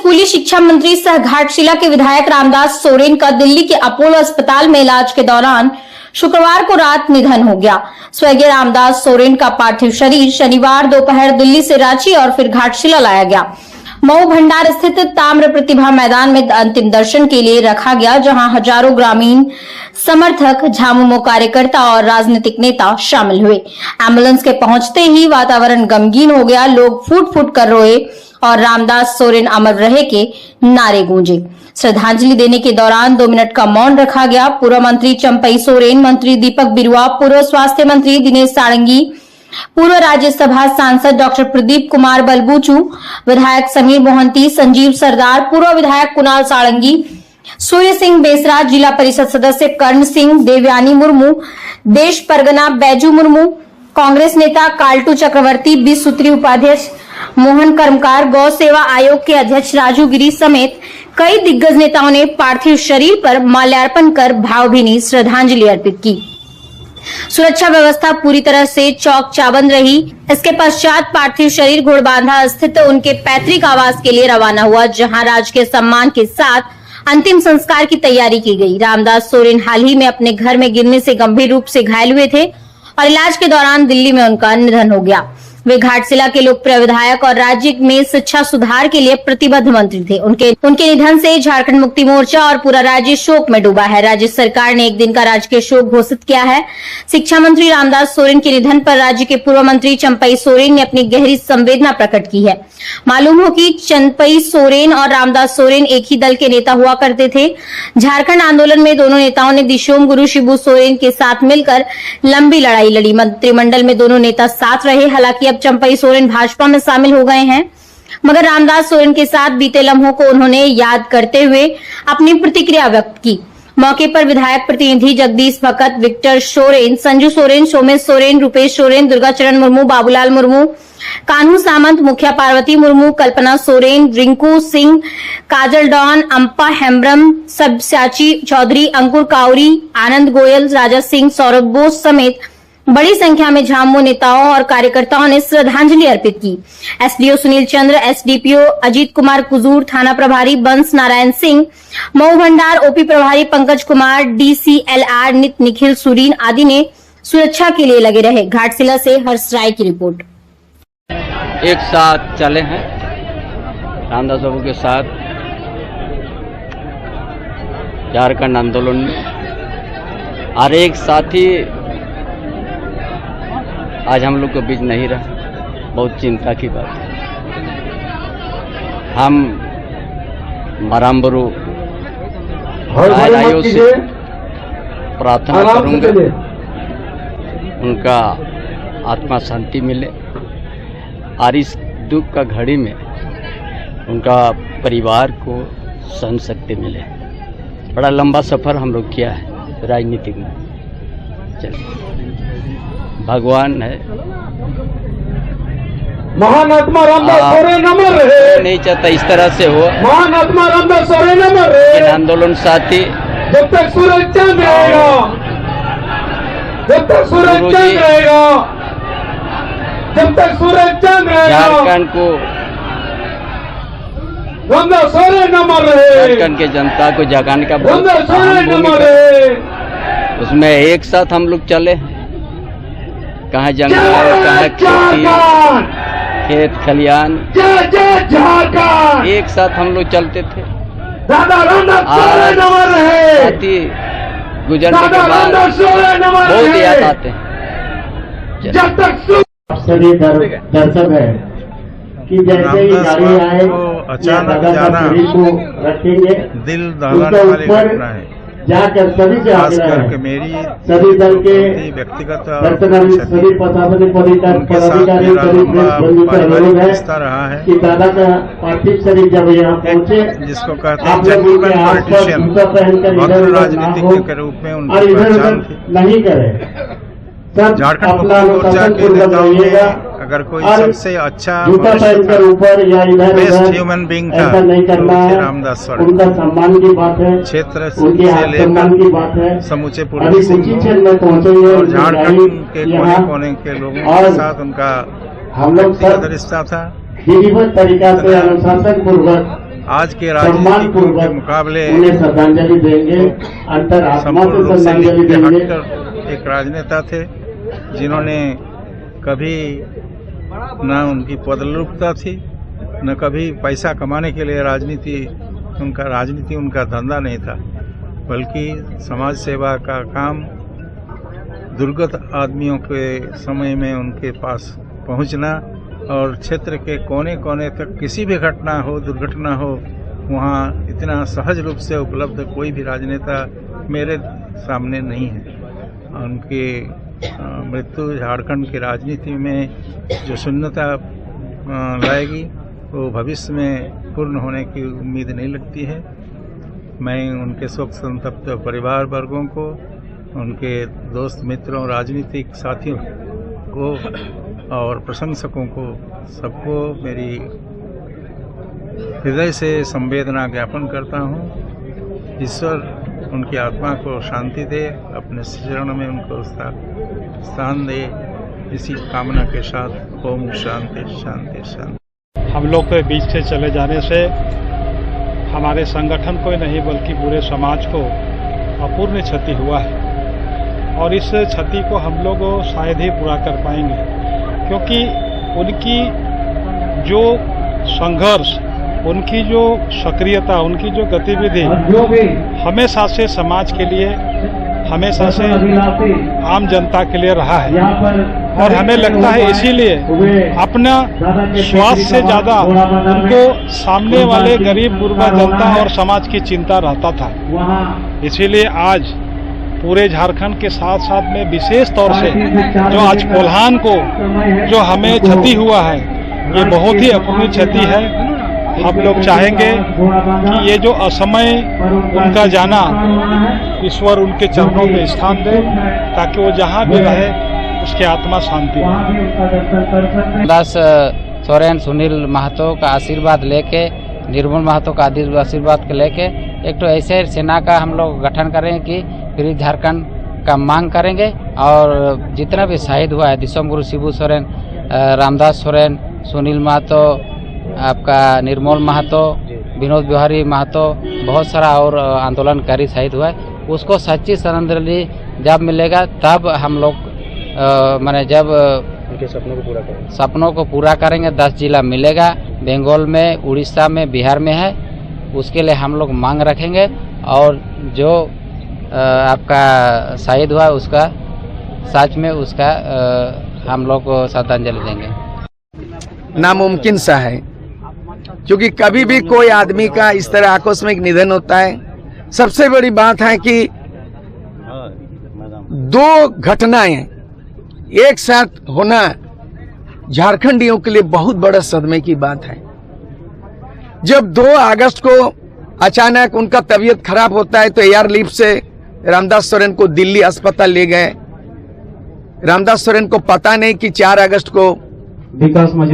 स्कूली शिक्षा मंत्री सह घाटशिला के विधायक रामदास सोरेन का दिल्ली के अपोलो अस्पताल में इलाज के दौरान शुक्रवार को रात निधन हो गया। स्वर्गीय रामदास सोरेन का पार्थिव शरीर शनिवार दोपहर दिल्ली से रांची और फिर घाटशिला लाया गया। मऊ भंडार स्थित ताम्र प्रतिभा मैदान में अंतिम दर्शन के लिए रखा गया, जहां हजारों ग्रामीण समर्थक, झामुमो कार्यकर्ता और राजनीतिक नेता शामिल हुए। एम्बुलेंस के पहुंचते ही वातावरण गमगीन हो गया। लोग फूट फूट कर रोए और रामदास सोरेन अमर रहे के नारे गूंजे। श्रद्धांजलि देने के दौरान 2 मिनट का मौन रखा गया। पूर्व मंत्री चंपई सोरेन, मंत्री दीपक बिरुआ, पूर्व स्वास्थ्य मंत्री दिनेश सारंगी, पूर्व राज्यसभा सांसद डॉक्टर प्रदीप कुमार बलबूचू, विधायक समीर मोहंती, संजीव सरदार, पूर्व विधायक कुणाल सारंगी, सूर्य सिंह बेसरा, जिला परिषद सदस्य कर्ण सिंह, देवयानी मुर्मू, देश परगना बैजू मुर्मू, कांग्रेस नेता काल्टू चक्रवर्ती, 20 सूत्री उपाध्यक्ष मोहन कर्मकार, गौ सेवा आयोग के अध्यक्ष राजू गिरी समेत कई दिग्गज नेताओं ने पार्थिव शरीर पर माल्यार्पण कर भावभीनी श्रद्धांजलि अर्पित की। सुरक्षा व्यवस्था पूरी तरह से चौक चाबंद रही। इसके पश्चात पार्थिव शरीर घोड़बांधा स्थित उनके पैतृक आवास के लिए रवाना हुआ, जहां राजकीय सम्मान के साथ अंतिम संस्कार की तैयारी की गई। रामदास सोरेन हाल ही में अपने घर में गिरने से गंभीर रूप से घायल हुए थे और इलाज के दौरान दिल्ली में उनका निधन हो गया। वे घाटशिला के लोकप्रिय विधायक और राज्य में शिक्षा सुधार के लिए प्रतिबद्ध मंत्री थे। उनके निधन से झारखंड मुक्ति मोर्चा और पूरा राज्य शोक में डूबा है। राज्य सरकार ने 1 दिन का राजकीय शोक घोषित किया है। शिक्षा मंत्री रामदास सोरेन के निधन पर राज्य के पूर्व मंत्री चंपई सोरेन ने अपनी गहरी संवेदना प्रकट की है। मालूम हो कि चंपई सोरेन और रामदास सोरेन एक ही दल के नेता हुआ करते थे। झारखंड आंदोलन में दोनों नेताओं ने दिशोम गुरु शिबू सोरेन के साथ मिलकर लंबी लड़ाई लड़ी। मंत्रिमंडल में दोनों नेता साथ रहे। हालांकि अब चंपई सोरेन भाजपा में शामिल हो गए हैं, मगर रामदास सोरेन के साथ बीते लम्हों को उन्होंने याद करते हुए अपनी प्रतिक्रिया व्यक्त की। मौके पर विधायक प्रतिनिधि जगदीश भगत, विक्टर सोरेन, संजू सोरेन, सोमेश सोरेन, रूपेश सोरेन, दुर्गाचरण मुर्मू, बाबूलाल मुर्मू, कान्हू सामंत, मुखिया पार्वती मुर्मू, कल्पना सोरेन, रिंकू सिंह, काजल डॉन, अंपा हेम्ब्रम, सब्याची चौधरी, अंकुर काउरी, आनंद गोयल, राजा सिंह, सौरभ बोस समेत बड़ी संख्या में झामुमो नेताओं और कार्यकर्ताओं ने श्रद्धांजलि अर्पित की। एसडीओ सुनील चंद्र, एसडीपीओ अजीत कुमार कुजूर, थाना प्रभारी बंस नारायण सिंह, मऊ भंडार ओपी प्रभारी पंकज कुमार, डीसीएलआर निखिल सुरीन आदि ने सुरक्षा के लिए लगे रहे। घाटशिला से हर्ष राय की रिपोर्ट। एक साथ चले हैं रामदास बाबू के साथ झारखंड आंदोलन में, और एक साथी आज हम लोग के बीच नहीं रहा। बहुत चिंता की बात है। हम मराम्बरू आयों से प्रार्थना करूंगा उनका आत्मा शांति मिले, और इस दुख का घड़ी में उनका परिवार को सहन शक्ति मिले। बड़ा लंबा सफर हम लोग किया है राजनीतिक में। चलिए, भगवान है, महान आत्मा रामदास सोरेन अमर रहे। नहीं चाहता इस तरह से हो। महान आत्मा रामदास सोरेन अमर रहे। आंदोलन साथी जब तक सूरज चांद रहेगा, जब तक सूरज चांद रहेगा, जब तक सूरज चांद रहेगा, झारखंड को, रामदास सोरेन अमर रहे। झारखंड के जनता को जगाने का रामदास सोरेन अमर रहे। उसमें एक साथ हम लोग चले, कहाँ जंगल, कहाँ खेती, खेत खलियान, एक साथ हम लोग चलते थे। साथी गुजरने के बाद बहुत याद आते हैं। सभी दर्शक है कि जैसे ही गाड़ी आए अचानक जाना रखेंगे, दिल दहलाने वाली घटना है। जाकर सभी से खास करके मेरी सभी दल के व्यक्तिगत सभी प्रशासनिक पदाधिकारी रहा है कि दादा का पार्थिव शरीर जब यहाँ पहुँचे, जिसको कहते हैं जेंटलमैन पॉलिटिशियन, भद्र राजनीतिज्ञ के रूप में उनकी पहचान नहीं करे। झारखंड मुक्ति मोर्चा के नेताओं में अगर कोई सबसे अच्छा ऊपर या इधर बेस्ट ह्यूमन बीइंग था नहीं करना तो है, रामदास सोरेन। उनका सम्मान की बात है, क्षेत्र से सम्मान की बात है। लेकर समूचे पूर्वी अभी उसी क्षेत्र में पहुंचेंगे और झारखंड के कोने कोने के लोगों के साथ उनका हम लोग व्यक्तिगत रिश्ता था। विधिवत तरीका से अनुशासन पूर्वक आज के राजनीतिकों के मुकाबले उन्हें श्रद्धांजलि देंगे, अंतरात्मा संपूर्ण को रूप से श्रद्धांजलि नीति से देंगे। हटकर एक राजनेता थे जिन्होंने कभी न उनकी पदलोलुपता थी, न कभी पैसा कमाने के लिए राजनीति उनका धंधा नहीं था, बल्कि समाज सेवा का काम, दुर्गत आदमियों के समय में उनके पास पहुंचना और क्षेत्र के कोने कोने तक किसी भी घटना हो, दुर्घटना हो, वहां इतना सहज रूप से उपलब्ध कोई भी राजनेता मेरे सामने नहीं है। उनकी मृत्यु झारखंड की राजनीति में जो शून्यता लाएगी वो भविष्य में पूर्ण होने की उम्मीद नहीं लगती है। मैं उनके शोक संतप्त परिवार वर्गों को, उनके दोस्त मित्रों, राजनीतिक साथियों को और प्रशंसकों को, सबको मेरी हृदय से संवेदना ज्ञापन करता हूँ। ईश्वर उनकी आत्मा को शांति दे, अपने चरण में उनको स्थान दे, इसी कामना के साथ ओम शांति शांति शांति। हम लोग के बीच से चले जाने से हमारे संगठन को ही नहीं बल्कि पूरे समाज को अपूर्ण क्षति हुआ है और इस क्षति को हम लोग शायद ही पूरा कर पाएंगे, क्योंकि उनकी जो संघर्ष, उनकी जो सक्रियता, उनकी जो गतिविधि हमेशा से समाज के लिए, हमेशा से आम जनता के लिए रहा है और हमें लगता है इसीलिए अपना स्वास्थ्य से ज़्यादा उनको सामने वाले गरीब गुरबा जनता और समाज की चिंता रहता था। इसीलिए आज पूरे झारखंड के साथ साथ में विशेष तौर से जो आज कोल्हान को जो हमें क्षति हुआ है, ये बहुत ही अपूर्णीय क्षति है। हम लोग चाहेंगे कि ये जो असमय उनका जाना, ईश्वर उनके चरणों में स्थान दे ताकि वो जहाँ भी रहे उसकी आत्मा शांति पाए। दास सोरेन, सुनील महतो का आशीर्वाद लेके, निर्मल महतो का आशीर्वाद के लेके एक तो ऐसे सेना का हम लोग गठन करेंगे कि फिर झारखंड का मांग करेंगे और जितना भी शहीद हुआ है, दिसोम गुरु शिबू सोरेन, रामदास सोरेन, सुनील महतो, आपका निर्मल महतो, विनोद बिहारी महतो, बहुत सारा और आंदोलनकारी शहीद हुआ है, उसको सच्ची श्रद्धांजलि जब मिलेगा तब हम लोग माने जब उनके सपनों को पूरा करेंगे। 10 जिला मिलेगा, बंगाल में, उड़ीसा में, बिहार में है, उसके लिए हम लोग मांग रखेंगे और जो आपका शहीद हुआ उसका सच में उसका हम लोग श्रद्धांजलि देंगे। नामुमकिन सा है, क्योंकि कभी भी कोई आदमी का इस तरह आकस्मिक निधन होता है। सबसे बड़ी बात है कि 2 घटनाएं एक साथ होना झारखंडियों के लिए बहुत बड़ा सदमे की बात है। जब 2 अगस्त को अचानक उनका तबीयत खराब होता है तो एयरलिफ्ट से रामदास सोरेन को दिल्ली अस्पताल ले गए। रामदास सोरेन को पता नहीं कि 4 अगस्त को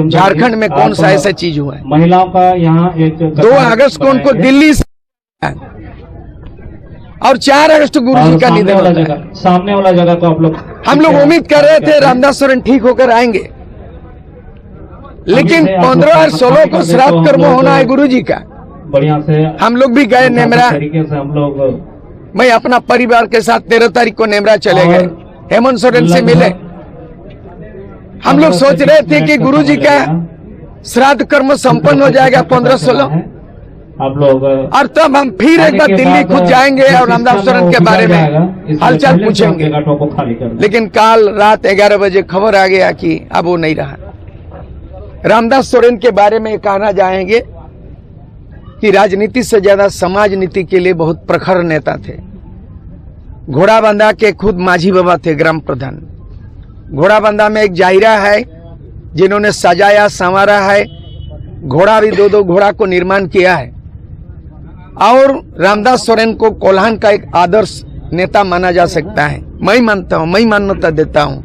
झारखंड में कौन सा ऐसा चीज हुआ है। महिलाओं का यहाँ एक 2 अगस्त को उनको दिल्ली से और 4 अगस्त गुरु जी का निधन होता है। सामने वाला जगह को आप लोग, हम लोग उम्मीद कर रहे थे रामदास सोरेन ठीक होकर आएंगे, लेकिन 15 और 16 को श्राद्ध कर्म होना है गुरु जी का। बढ़िया से हम लोग भी गए नेमरा, तरीके से हम लोग, मैं अपना परिवार के साथ 13 तारीख को नेमरा चले गए, हेमंत सोरेन से मिले। हम लोग सोच रहे थे कि गुरु जी का श्राद्ध कर्म संपन्न हो जाएगा 15-16, आप लोग, और तब हम फिर एक बार दिल्ली खुद जाएंगे और रामदास सोरेन के बारे में हालचाल पूछेंगे। लेकिन कल रात 11 बजे खबर आ गया कि अब वो नहीं रहा। रामदास सोरेन के बारे में कहना चाहेंगे कि राजनीति से ज्यादा समाज नीति के लिए बहुत प्रखर नेता थे। घोड़ाबंदा के खुद माझी बाबा थे, ग्राम प्रधान। घोड़ाबंदा में एक जाहिरा है जिन्होंने सजाया संवारा है, घोड़ा भी 2-2 घोड़ा को निर्माण किया है। और रामदास सोरेन को कोल्हान का एक आदर्श नेता माना जा सकता है। मैं मानता हूं, मैं मान्यता देता हूं।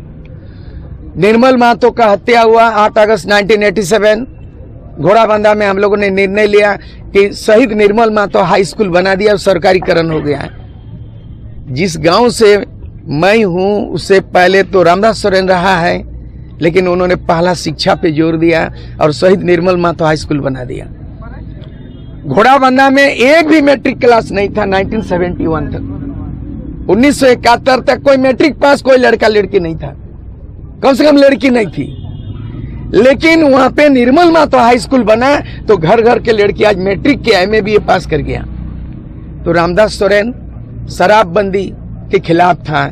निर्मल महतो का हत्या हुआ 8 अगस्त 1987। घोड़ाबंदा में हम लोगों ने निर्णय लिया कि शहीद निर्मल महतो हाई स्कूल बना दिया और सरकारीकरण हो गया है। जिस गांव से मैं हूं उससे पहले तो रामदास सोरेन रहा है, लेकिन उन्होंने पहला शिक्षा पे जोर दिया और शहीद निर्मल महतो हाई स्कूल बना दिया। घोड़ाबंदा में एक भी मैट्रिक क्लास नहीं था 1971 तक। 1971 तक कोई मैट्रिक पास कोई लड़का लड़की नहीं था, कम से कम लड़की नहीं थी। लेकिन वहां पे निर्मल महतो हाई स्कूल बना तो घर घर के लड़की आज मैट्रिक के एमए बीए पास कर गया। तो रामदास सोरेन शराबबंदी के खिलाफ था।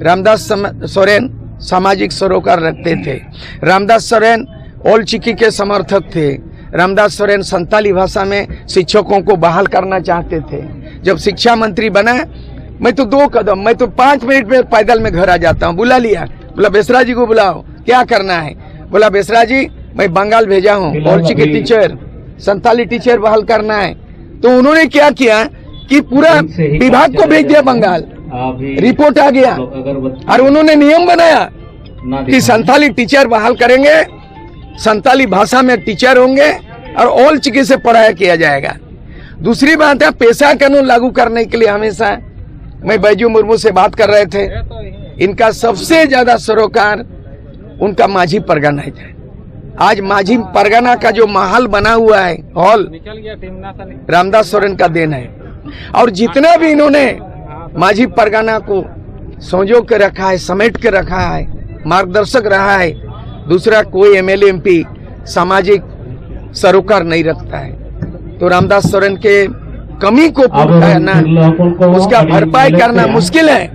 रामदास सोरेन सामाजिक सरोकार रखते थे। रामदास सोरेन ओल्ड चिकी के समर्थक थे। रामदास सोरेन संताली भाषा में शिक्षकों को बहाल करना चाहते थे। जब शिक्षा मंत्री बना, मैं तो 2 कदम, मैं तो 5 मिनट में पैदल में घर आ जाता हूँ। बुला लिया, बोला बेसरा जी को बुलाओ, क्या करना है? बोला बेसरा जी मैं बंगाल भेजा हूँ, ओल्ड चिकी टीचर, संताली टीचर बहाल करना है। तो उन्होंने क्या किया कि पूरा विभाग को भेज दिया बंगाल। रिपोर्ट आ गया और उन्होंने नियम बनाया कि संताली टीचर बहाल करेंगे, संताली भाषा में टीचर होंगे और ओल्ड चिकी से पढ़ाया किया जाएगा। दूसरी बात है, पेशा कानून लागू करने के लिए हमेशा मैं बैजू मुर्मू से बात कर रहे थे, इनका सबसे ज्यादा सरोकार उनका माझी परगना है। आज माझी परगना का जो माहौल बना हुआ है, हॉल, रामदास सोरेन का देन है। और जितना भी इन्होंने माझी परगना को संजो के रखा है, समेट के रखा है, मार्गदर्शक रहा है, दूसरा कोई एमएलए एमपी सामाजिक सरोकार नहीं रखता है। तो रामदास सोरेन के कमी को पूरा करना, उसका भरपाई करना मुश्किल है,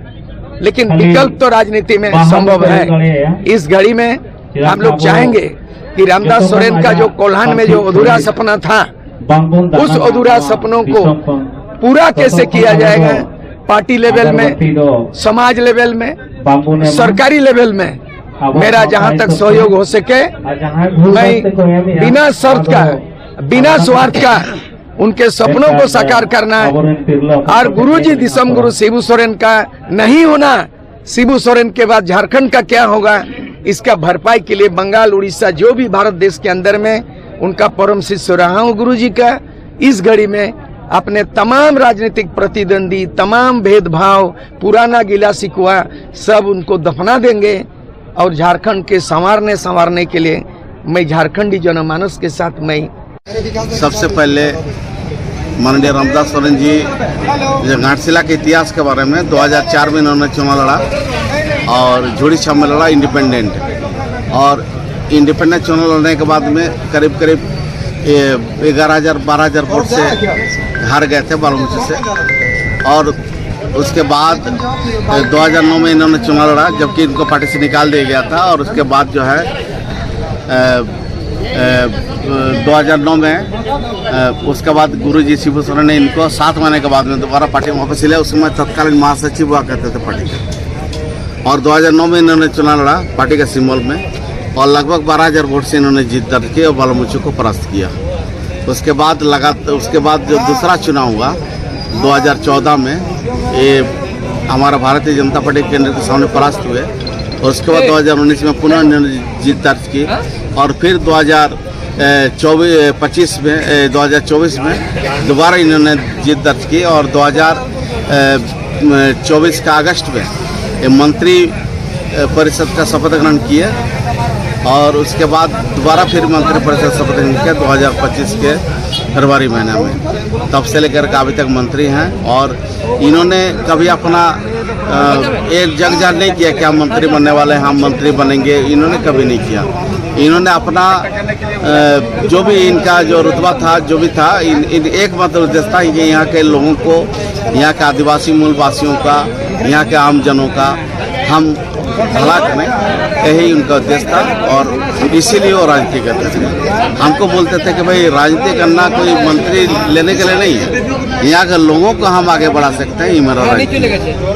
लेकिन विकल्प तो राजनीति में संभव है। इस घड़ी में हम लोग चाहेंगे कि रामदास सोरेन का जो कोल्हान में जो अधूरा सपना था, उस अधूरा सपनों को पूरा कैसे किया जाएगा, पार्टी लेवल में, समाज लेवल में, सरकारी लेवल में मेरा जहां तक सहयोग हो सके, मैं बिना शर्त का, बिना स्वार्थ का उनके सपनों को साकार करना है। और गुरुजी दिसम गुरु शिबू सोरेन का नहीं होना, शिबू सोरेन के बाद झारखंड का क्या होगा, इसका भरपाई के लिए बंगाल, उड़ीसा, जो भी भारत देश के अंदर में उनका परम शिष्य रहा हूँ गुरुजी का। इस घड़ी में अपने तमाम राजनीतिक प्रतिद्वंदी, तमाम भेदभाव, पुराना गिला शिकवा सब उनको दफना देंगे और झारखंड के संवारने के लिए मैं झारखंडी जनमानस के साथ मैं सबसे पहले माननीय रामदास सोरेन जी घाटशिला के इतिहास के बारे में 2004 में इन्होंने चुनाव लड़ा और झोड़ी छाप में लड़ा इंडिपेंडेंट, और इंडिपेंडेंट चुनाव लड़ने के बाद में करीब 11,000-12,000 वोट से हार गए थे बारामूला से। और उसके बाद 2009 में इन्होंने चुनाव लड़ा, जबकि इनको पार्टी से निकाल दिया गया था। और उसके बाद जो है 2009 में उसके बाद गुरुजी शिबू सोरेन ने इनको 7 महीने के बाद में दोबारा पार्टी में वापस लिया। उसमें तत्कालीन महासचिव हुआ करते थे पार्टी के। और 2009 में इन्होंने चुनाव लड़ा पार्टी के सिंबल में, और लगभग 12,000 वोट से इन्होंने जीत दर्ज की और बालामुचु को परास्त किया। उसके बाद जो दूसरा चुनाव हुआ 2014 में, ये हमारा भारतीय जनता पार्टी केंद्र के सामने परास्त हुए। और उसके बाद 2019 में पुनः इन्होंने जीत दर्ज की, और फिर 2024 में दोबारा इन्होंने जीत दर्ज की। और 2024 का अगस्त में ये मंत्री परिषद का शपथ ग्रहण किए, और उसके बाद दोबारा फिर मंत्री परिषद शपथ ग्रहण किया 2025 के फरवरी महीने में। तब से लेकर के अभी तक मंत्री हैं, और इन्होंने कभी अपना एक जगजान नहीं किया कि हम मंत्री बनने वाले हैं, हम मंत्री बनेंगे, इन्होंने कभी नहीं किया। इन्होंने अपना जो भी इनका जो रुतबा था, जो भी था, एकमात्र उद्देश्य था कि यहाँ के लोगों को, यहाँ के आदिवासी मूलवासियों का, यहाँ के आम जनों का हम भला करें, यही उनका उद्देश्य था। और इसीलिए वो राजनीति करते थे। हमको बोलते थे कि भाई राजनीति करना कोई मंत्री लेने के लिए नहीं है, यहाँ के लोगों को हम आगे बढ़ा सकते हैं, ये मेरा राजनीति।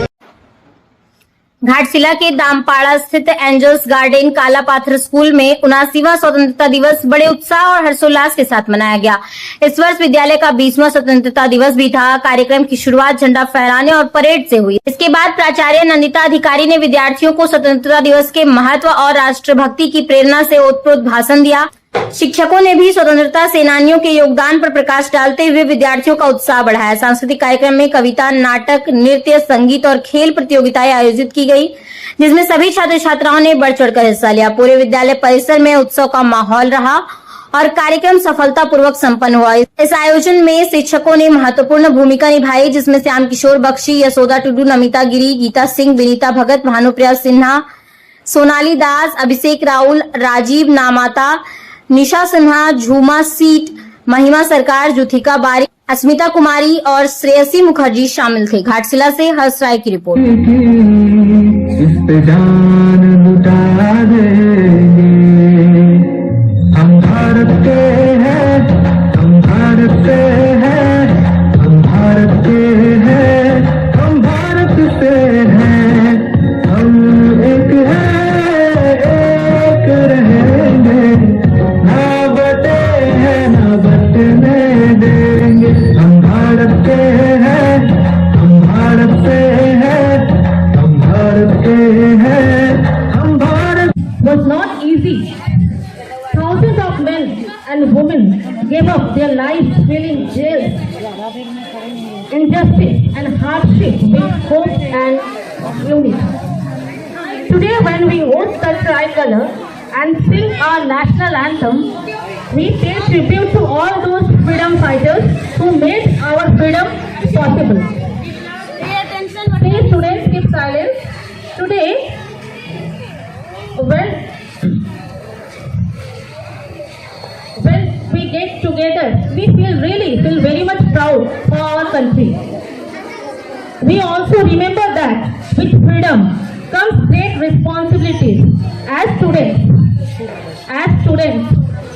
घाटशिला के दामपाड़ा स्थित एंजल्स गार्डन काला पाथर स्कूल में 79वां स्वतंत्रता दिवस बड़े उत्साह और हर्षोल्लास के साथ मनाया गया। इस वर्ष विद्यालय का 20वां स्वतंत्रता दिवस भी था। कार्यक्रम की शुरुआत झंडा फहराने और परेड से हुई। इसके बाद प्राचार्य नंदिता अधिकारी ने विद्यार्थियों को स्वतंत्रता दिवस के महत्व और राष्ट्रभक्ति की प्रेरणा से ओतप्रोत भाषण दिया। शिक्षकों ने भी स्वतंत्रता सेनानियों के योगदान पर प्रकाश डालते हुए विद्यार्थियों का उत्साह बढ़ाया। सांस्कृतिक कार्यक्रम में कविता, नाटक, नृत्य, संगीत और खेल प्रतियोगिताएं आयोजित की गई, जिसमें सभी छात्र छात्राओं ने बढ़ चढ़कर हिस्सा लिया। पूरे विद्यालय परिसर में उत्सव का माहौल रहा और कार्यक्रम सफलतापूर्वक संपन्न हुआ। इस आयोजन में शिक्षकों ने महत्वपूर्ण भूमिका निभाई, जिसमें श्याम किशोर बख्शी, यशोदा टुडू, नमिता गिरी, गीता सिंह, विनीता भगत, भानुप्रिया सिन्हा, सोनाली दास, अभिषेक राहुल, राजीव नामाता, निशा सिन्हा, झूमा सीट, महिमा सरकार, जुथिका बारी, अस्मिता कुमारी और श्रेयसी मुखर्जी शामिल थे। घाटशिला से हर्ष राय की रिपोर्ट। इस पे जान लुटा देंगे, हम भारत के हैं, हम भारत के हैं, हम भारत के हैं, हम भारत से हैं, हम एक हैं, एक रहेंगे, ना बटे हैं, ना बटने देंगे, हम भारत के हैं, हम भारत से हैं, हम भारत के हैं, हम Bharat. Was not easy. Thousands of men and women gave up their lives filling jails, injustice and hardship with hope and unity. Today, when we host the tricolor and sing our national anthem, we pay tribute to all those freedom fighters who made our freedom possible. Please, students, keep silence. Today, when we get together, we feel very much proud for our country. We also remember that with freedom comes great responsibilities. As students,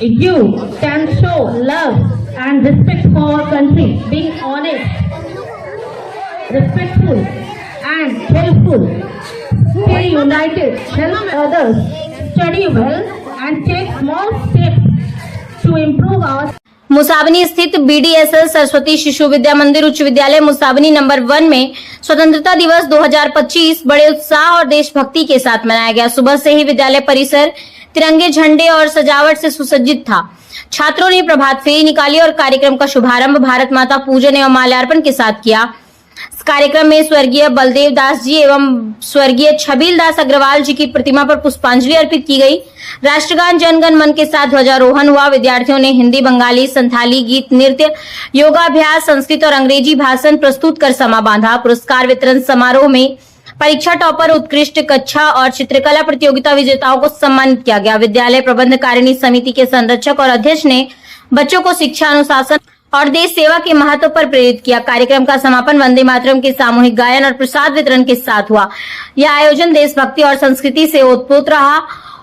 you can show love and respect for our country, being honest, respectful and helpful. Stay united, help others, study well and take small steps to improve our. Musabani स्थित बीडीएसएल सरस्वती शिशु विद्या मंदिर उच्च विद्यालय Musabani number 1 में स्वतंत्रता दिवस 2025 बड़े उत्साह और देशभक्ति के साथ मनाया गया। सुबह से ही विद्यालय परिसर तिरंगे, झंडे और सजावट से सुसज्जित था। छात्रों ने प्रभात फेरी निकाली और कार्यक्रम का शुभारंभ भारत माता पूजन एवं माल्यार्पण के साथ किया। इस कार्यक्रम में स्वर्गीय बलदेव दास जी एवं स्वर्गीय छबील दास अग्रवाल जी की प्रतिमा पर पुष्पांजलि अर्पित की गई। राष्ट्रगान जनगण मन के साथ ध्वजारोहण हुआ। विद्यार्थियों ने हिंदी, बंगाली, संथाली गीत, नृत्य, योगाभ्यास, संस्कृत और अंग्रेजी भाषण प्रस्तुत कर समा बांधा। पुरस्कार वितरण समारोह में परीक्षा टॉपर, उत्कृष्ट कक्षा और चित्रकला प्रतियोगिता विजेताओं को सम्मानित किया गया। विद्यालय प्रबंध कारिणी समिति के संरक्षक और अध्यक्ष ने बच्चों को शिक्षा, अनुशासन और देश सेवा के महत्व पर प्रेरित किया। कार्यक्रम का समापन वंदे मातरम के सामूहिक गायन और प्रसाद वितरण के साथ हुआ। यह आयोजन देशभक्ति और संस्कृति से ओतप्रोत रहा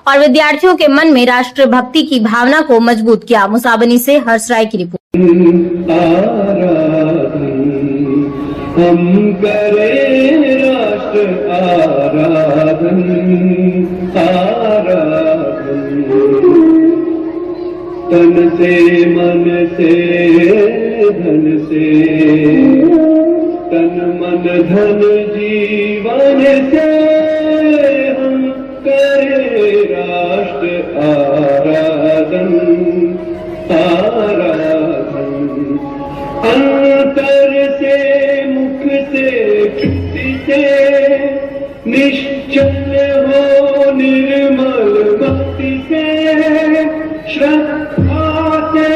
और विद्यार्थियों के मन में राष्ट्रभक्ति की भावना को मजबूत किया। मुसाबनी से हर्ष राय की रिपोर्ट। हम करें राष्ट्र आराधन, आराधन, तन से, मन से, धन से, तन मन धन जीवन से हम करें राष्ट्र आराधन, आराधन, अंतर से, मुख से, कृति से, निश्चल हो निर्मल भक्ति से, श्रद्धा से,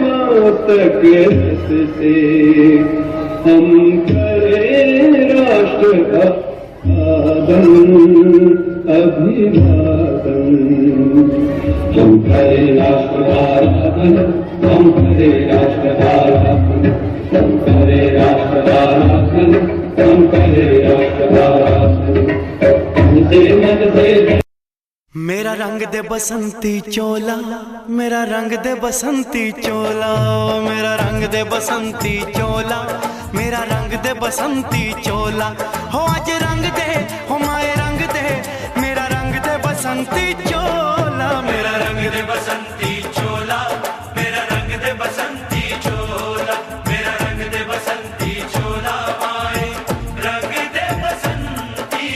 मातक रस से, हम करें राष्ट्र अभिवादन, अभिवादन, हम करें राष्ट्र आराधन, हम करें राष्ट्र आराधन, हम करें राष्ट्र आराधन, हम करें राष्ट्र आराधन, मन से। मेरा रंग दे बसंती चोला, मेरा रंग दे बसंती चोला, मेरा रंग दे बसंती चोला, मेरा रंग दे बसंती चोला, हो आज रंग दे, हो माए रंग दे, मेरा रंग दे बसंती चोला, मेरा रंग दे बसंती चोला, मेरा रंग दे बसंती चोला, मेरा रंग दे बसंती चोला, माए रंग दे बसंती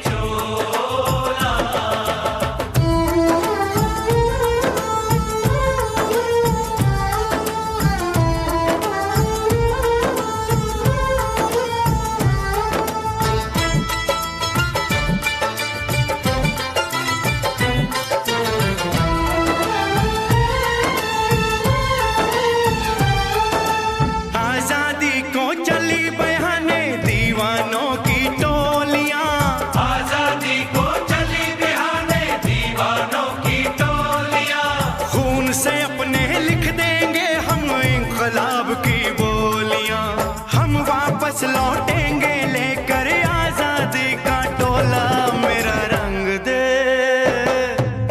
चोला। दीवानों की टोलियां, खून से अपने लिख देंगे हम इंकलाब की बोलियां। हम वापस लौटेंगे लेकर आजादी का टोला। मेरा रंग दे,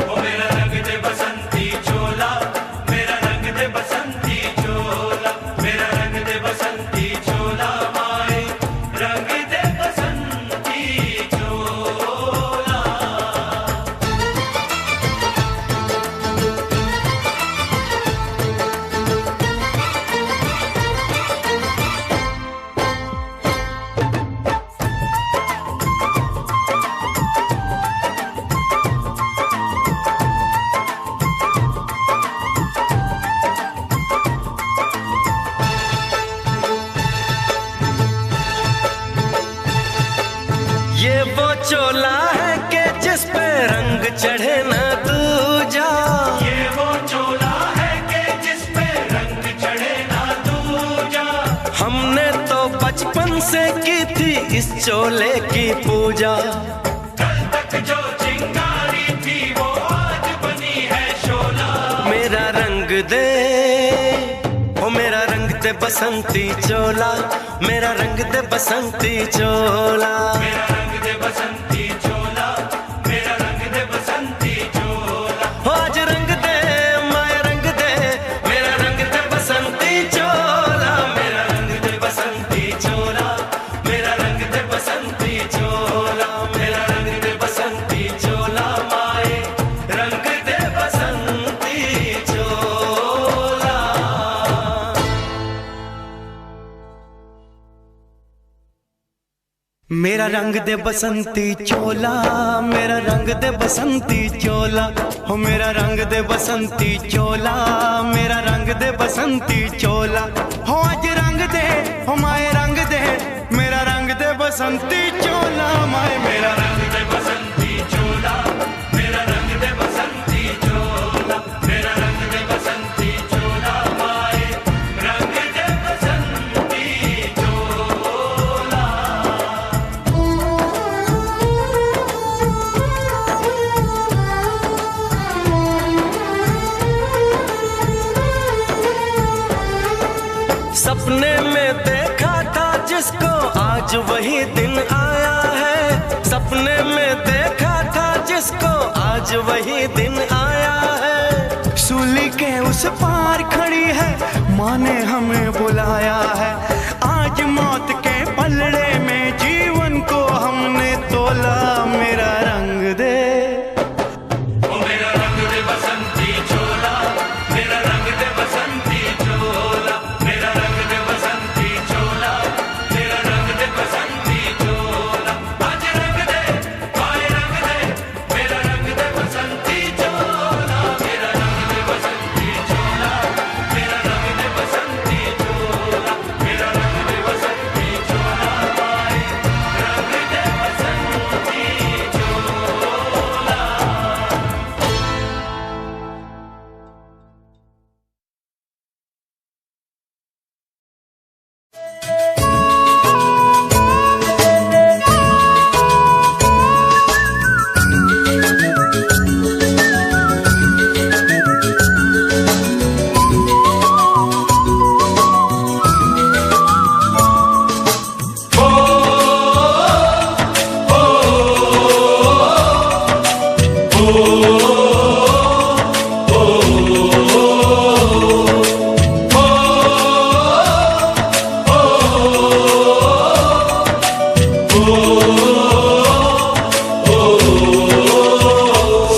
ओ मेरा रंग दे बसंती चोला, मेरा रंग दे बसंती चोला, मेरा रंग दे बसंती चोला, माए रंग दे बसंती चोला। ये वो चोला है कि जिस पे रंग चढ़े न दूजा, ये वो चोला है कि जिस पे रंग चढ़े न दूजा। हमने तो बचपन से की थी इस चोले की पूजा, कल तक जो चिंगारी थी वो आज बनी है शोला। मेरा रंग दे, ओ मेरा रंग दे बसंती चोला, मेरा रंग दे बसंती चोला, मेरा रंग दे बसंती चोला, मेरा रंग दे बसंती चोला। हो आज रंग दे माया रंग दे, मेरा रंग दे बसंती चोला, मेरा रंग दे बसंती चोला, मेरा रंग दे बसंती चोला, मेरा रंग दे बसंती चोला, माए रंग दे बसंती चोला। मेरा रंग दे बसंती चोला, मेरा रंग दे बसंती चोला, हो मेरा रंग दे बसंती चोला, मेरा रंग दे बसंती चोला। हो आज रंग दे, हो माए रंग दे, मेरा रंग दे बसंती चोला, माए मेरा रंग दे बसंती चोला, मेरा रंग दे बसंती चोला, मेरा रंग दे बसंती चोला, माए रंग दे बसंती चोला। सपने में देखा था जिसको आज वही दिन आया है, सपने में देखा था जिसको आज वही दिन आया है। सूली के उस पार खड़ी है, माँ ने हमें बुलाया है। आज मौत के पलड़े में जीवन को हमने तोला। मेरा रंग दे, ओ मेरा रंग दे बसंती चोला, मेरा रंग दे बसंती चोला, मेरा रंग दे बसंती चोला, मेरा रंग दे बसंती चोला। आज रंग दे माए रंग दे, मेरा रंग दे बसंती चोला, मेरा रंग दे बसंती चोला, मेरा रंग दे बसंती चोला, मेरा रंग दे बसंती चोला, माए रंग दे बसंती चोला।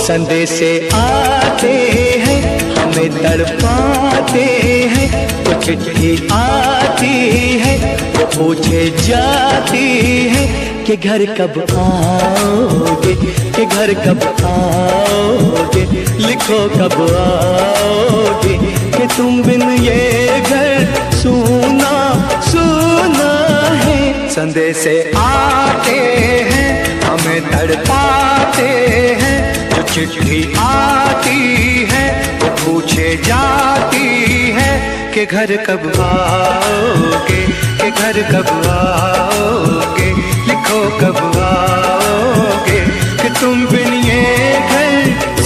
संदेशे आते हैं हमें तड़पाते हैं, कुछ चिट्ठी आती है वो पूछे जाती है कि घर कब आओगे, कि घर कब आओगे, लिखो कब आओगे, कि तुम बिन ये घर सूना सूना है। संदेशे आते हैं हमें तड़पाते हैं, जो चिट्ठी आती है वो पूछे जाती है कि घर कब आओगे, कि घर कब आओगे, लिखो कब आओगे, कि तुम बिन ये घर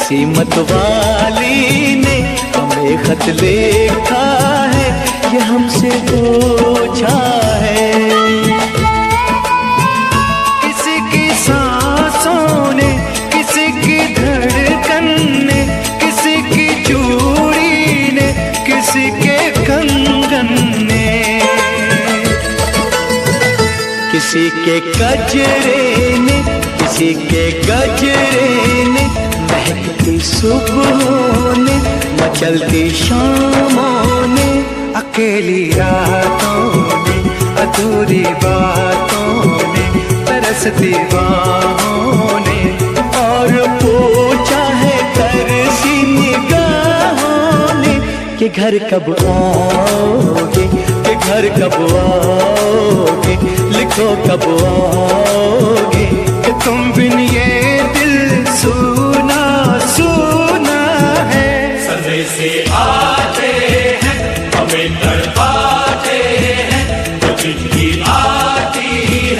किसी मतवाली ने हमें खत लिखा है, ये हमसे पूछा है। किसी की सांसों ने, किसी की धड़कन ने, किसी की चूड़ी ने, किसी के कंगन ने, किसी के गजरे ने, किसी के गजरे ने, महकती सुबहों ने, मचलती शामों ने, अकेली रातों ने, अधूरी बातों ने, तरसती बाहों ने, और पूछा है तरसी निगाहों ने कि घर कब आओगे, कि घर कब आओगे, लिखो कब आओगे, कि तुम बिन ये दिल सुना सुना है। संदेश आते हैं हमें तड़पाते हैं, जो चिट्ठी आती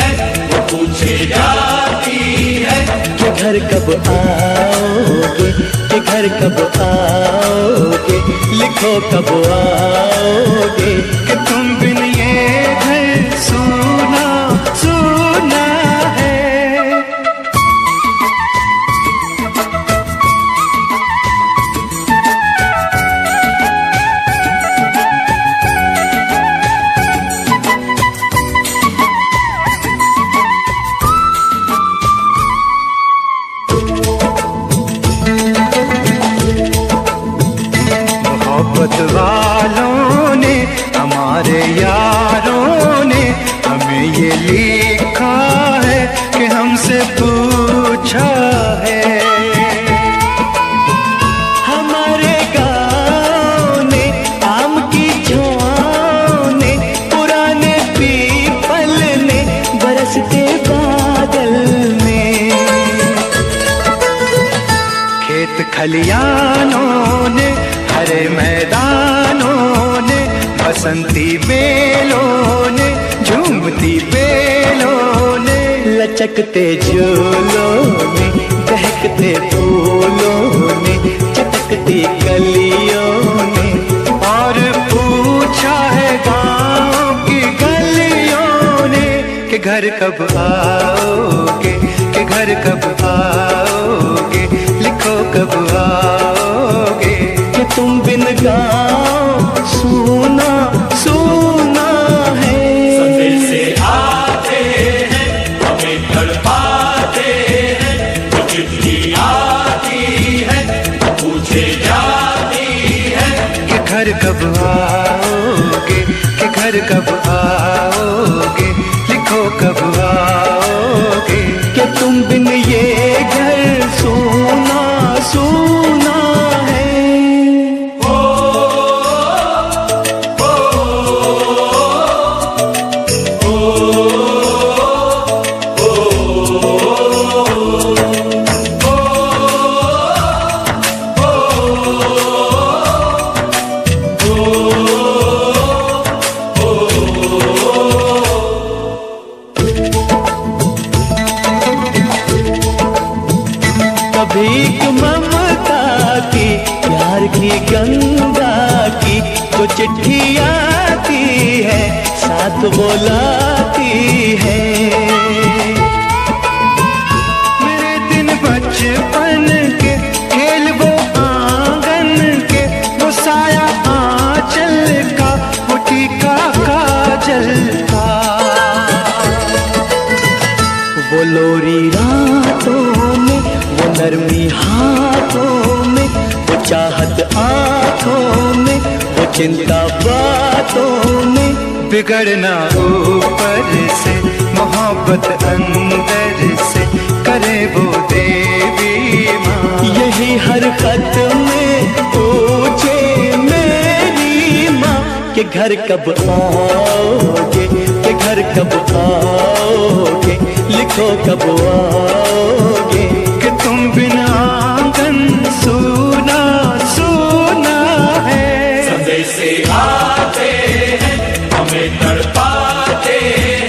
है वो पूछे जाती है कि घर कब आओगे, कि घर कब आओगे, लिखो कब आओगे, कि तुम बिन ये घर सुना सुना है। मोहब्बत वालों ने, हमारे यारों ने हमें ये लिखा है कि हमसे पूछा है। हमारे गाँव ने, आम की छाँव ने, पुराने पीपल ने, बरसते बादल ने, खेत खलियानों ने, हरे मैदानों ने, बसंती बेलों ने, झूमती बेलों ने, लचकते झूलों ने, दहकते फूलों ने, चटकती गलियों ने, और पूछा है गाँव की गलियों ने कि घर कब आओगे, कि घर कब आओगे, लिखो कब आओगे, कि तुम बिन गाँव सुना सुना है। संदेश आते हैं हमें तड़पाते हैं, जो चिट्ठी आती है वो पूछे जाती है कि घर कब आओगे, कि घर कब आओगे, लिखो कब आओगे, कि तुम बिन ये घर सुना सुना है। भीख ममता की, प्यार की गंगा की, जो चिट्ठी आती है साथ बुलाती है। मेरे दिन बचपन के खेल वो आंगन के, वो साया आंचल का, वो टीका काजल का, वो लोरी रातों में, वो नरमी हाथों में, वो चाहत आँखों में, वो चिंता बातों में, बिगड़ना ऊपर से, मोहब्बत अंदर से, करे वो देवी माँ। यही हर खत में पूछे मेरी माँ कि घर कब आओगे, कि घर कब आओगे, लिखो कब आओगे, कि तुम बिना आंगन सुना सुना है। संदेश आते हैं हमें तड़पाते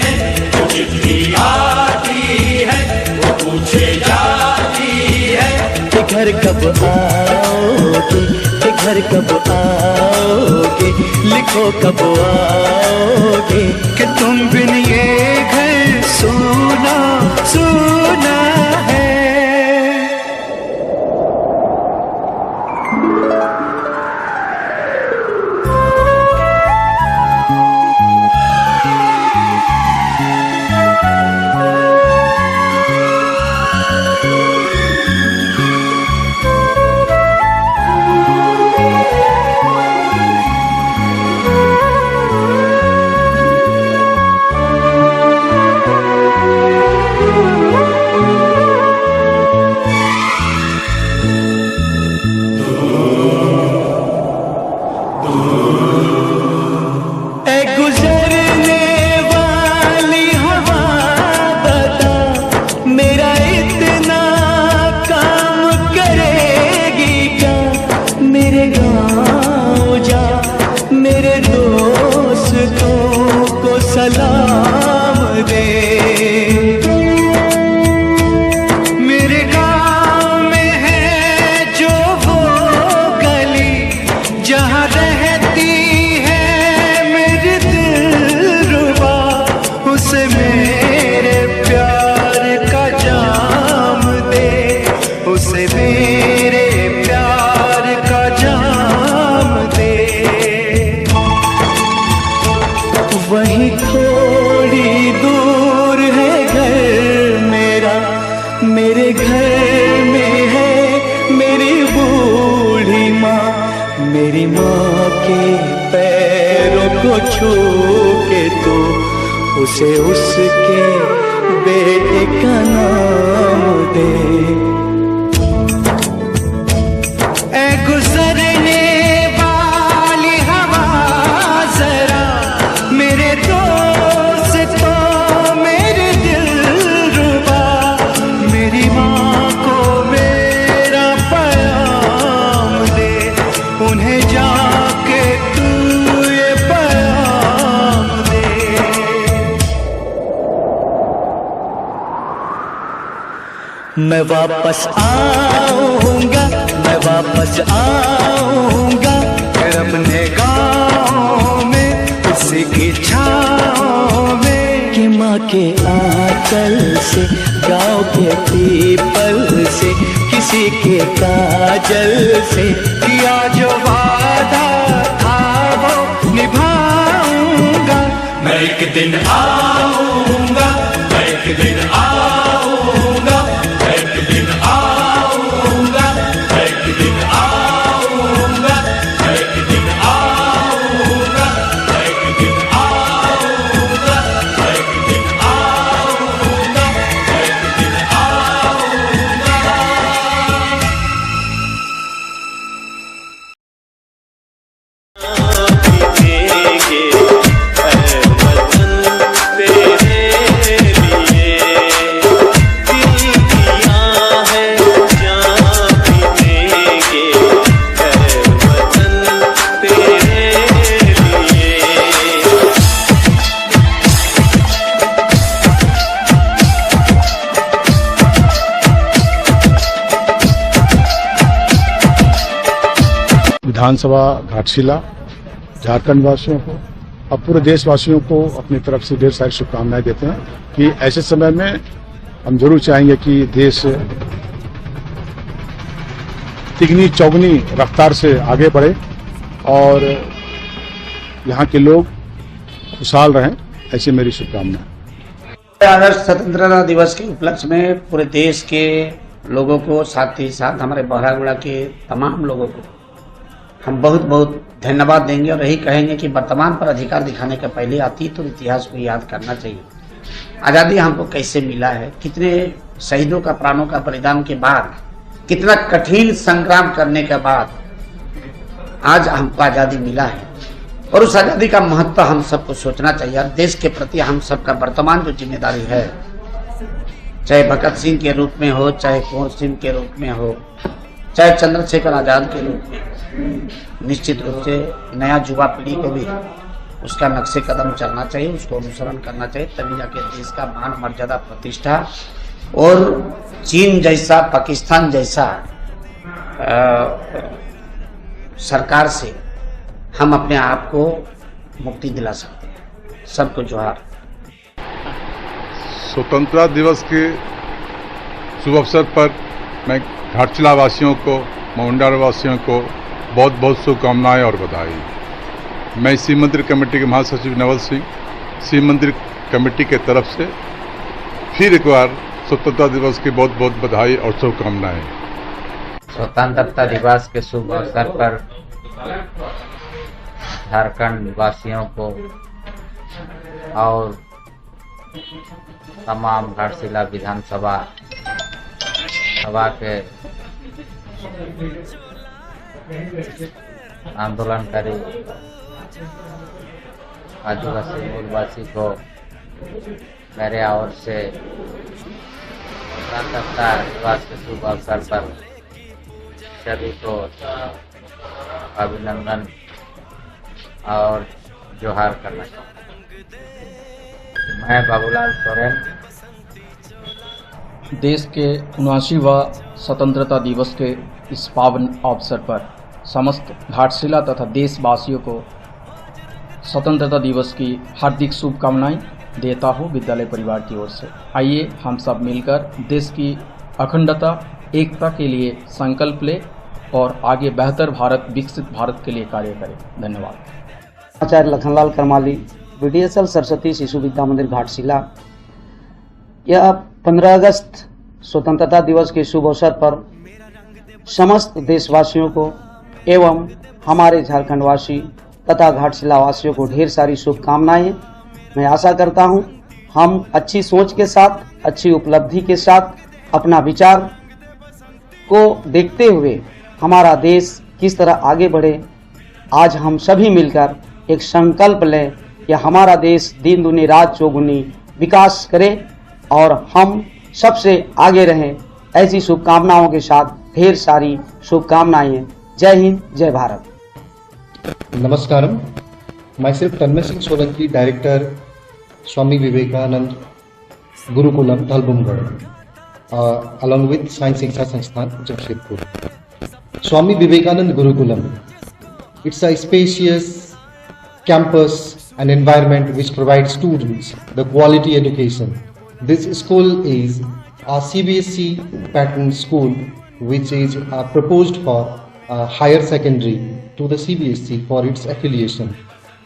हैं, जो चिट्ठी आती है वो पूछे जाती है कि घर कब आओगे, के घर कब आओगे, लिखो कब आओगे, कि तुम बिन ये घर सूना सूना है। सलाम दे, मेरे गाँव में है जो वो गली जहाँ रहती है मेरी दिलरुबा, उसे मेरे प्यार का जाम दे, उसे मेरे प्यार का जाम दे। वहीं थोड़ी दूर है घर मेरा, मेरे घर में है मेरी बूढ़ी माँ, मेरी माँ के पैरों को छू के तो उसे उसके बेटे का नाम दे। ऐ गुजरने वाली हवा जरा मेरे दोस्तों मेरे दिलरुबा, मेरी माँ को मेरा पैगाम दे, उन्हें जाके तू ये पैगाम दे। मैं वापस आऊंगा, मैं वापस आऊंगा अपने गाँव में, उसी की छाँव में, कि माँ के आंचल से, गाँव के पीपल से, किसी के काजल से, किया जो वादा था वो निभाऊंगा। मैं एक दिन आऊंगा, मैं एक दिन आऊंगा, मैं एक दिन आऊंगा, मैं एक दिन आऊंगा, मैं एक दिन आऊंगा, मैं एक दिन आऊंगा, मैं एक दिन आऊंगा, मैं एक दिन आऊंगा। विधानसभा घाटशिला झारखंड वासियों को और पूरे देशवासियों को अपनी तरफ से ढेर सारी शुभकामनाएं देते हैं कि ऐसे समय में हम जरूर चाहेंगे कि देश तिगनी चौगनी रफ्तार से आगे बढ़े और यहाँ के लोग खुशहाल रहें, ऐसी मेरी शुभकामनाएं। आदर्श स्वतंत्रता दिवस के उपलक्ष्य में पूरे देश के लोगों को, साथ ही साथ हमारे बहरागुड़ा के तमाम लोगों को हम बहुत बहुत धन्यवाद देंगे और यही कहेंगे कि वर्तमान पर अधिकार दिखाने के पहले अतीत और इतिहास को याद करना चाहिए। आज़ादी हमको कैसे मिला है, कितने शहीदों का प्राणों का बलिदान के बाद, कितना कठिन संग्राम करने के बाद आज हमको आज़ादी मिला है और उस आज़ादी का महत्व हम सबको सोचना चाहिए। और देश के प्रति हम सबका वर्तमान जो जिम्मेदारी है, चाहे भगत सिंह के रूप में हो, चाहे कुंवर सिंह के रूप में हो, चाहे चंद्रशेखर आजाद के रूप में, निश्चित रूप से नया युवा पीढ़ी को भी उसका नक्शे कदम चलना चाहिए, उसको अनुसरण करना चाहिए, तभी जाके देश का मान मर्यादा प्रतिष्ठा और चीन जैसा, पाकिस्तान जैसा सरकार से हम अपने आप को मुक्ति दिला सकते हैं। सबको जोहार। स्वतंत्रता दिवस के शुभ अवसर पर मैं घाटशिला वासियों को, महुंडा वासियों को बहुत बहुत शुभकामनाएं और बधाई। मैं शिव मंदिर कमेटी के महासचिव नवल सिंह, शिव मंदिर कमेटी के तरफ से फिर एक बार स्वतंत्रता दिवस की बहुत बहुत बधाई और शुभकामनाएं। स्वतंत्रता दिवस के शुभ अवसर पर झारखंड वासियों को और तमाम घाटशिला विधानसभा के आंदोलनकारी आदिवासी मूलवासी को मेरे ओर से स्वतंत्रता दिवस के शुभ अवसर पर सभी को अभिनंदन और जोहार करना चाहूँगा। मैं बाबूलाल सोरेन देश के 79वां स्वतंत्रता दिवस के इस पावन अवसर पर समस्त घाटशिला तथा देशवासियों को स्वतंत्रता दिवस की हार्दिक शुभकामनाएं देता हूं विद्यालय परिवार की ओर से। आइए हम सब मिलकर देश की अखंडता, एकता के लिए संकल्प लें और आगे बेहतर भारत, विकसित भारत के लिए कार्य करें। धन्यवाद। आचार्य लखनलाल करमाली, बीडीएसएल सरस्वती शिशु विद्या मंदिर घाटशिला। यह 15 अगस्त स्वतंत्रता दिवस के शुभ अवसर पर समस्त देशवासियों को एवं हमारे झारखंड वासी तथा घाटशिला वासियों को ढेर सारी शुभकामनाएं। मैं आशा करता हूं हम अच्छी सोच के साथ, अच्छी उपलब्धि के साथ अपना विचार को देखते हुए हमारा देश किस तरह आगे बढ़े, आज हम सभी मिलकर एक संकल्प लें कि हमारा देश दिन दुनी रात चौगुनी विकास करे और हम सबसे आगे रहें। ऐसी शुभकामनाओं के साथ ढेर सारी शुभकामनाएं। जय हिंद, जय Bharat. Namaskaram. Myself Tanmay Singh Solanki, Director, Swami Vivekanand Gurukulam, Dalbumgarh, along with Science Shiksha Sansthan, Jamshedpur. Swami Vivekanand Gurukulam. It's a spacious campus and environment which provides students the quality education. This school is a CBSE pattern school which is proposed for higher secondary to the CBSE for its affiliation.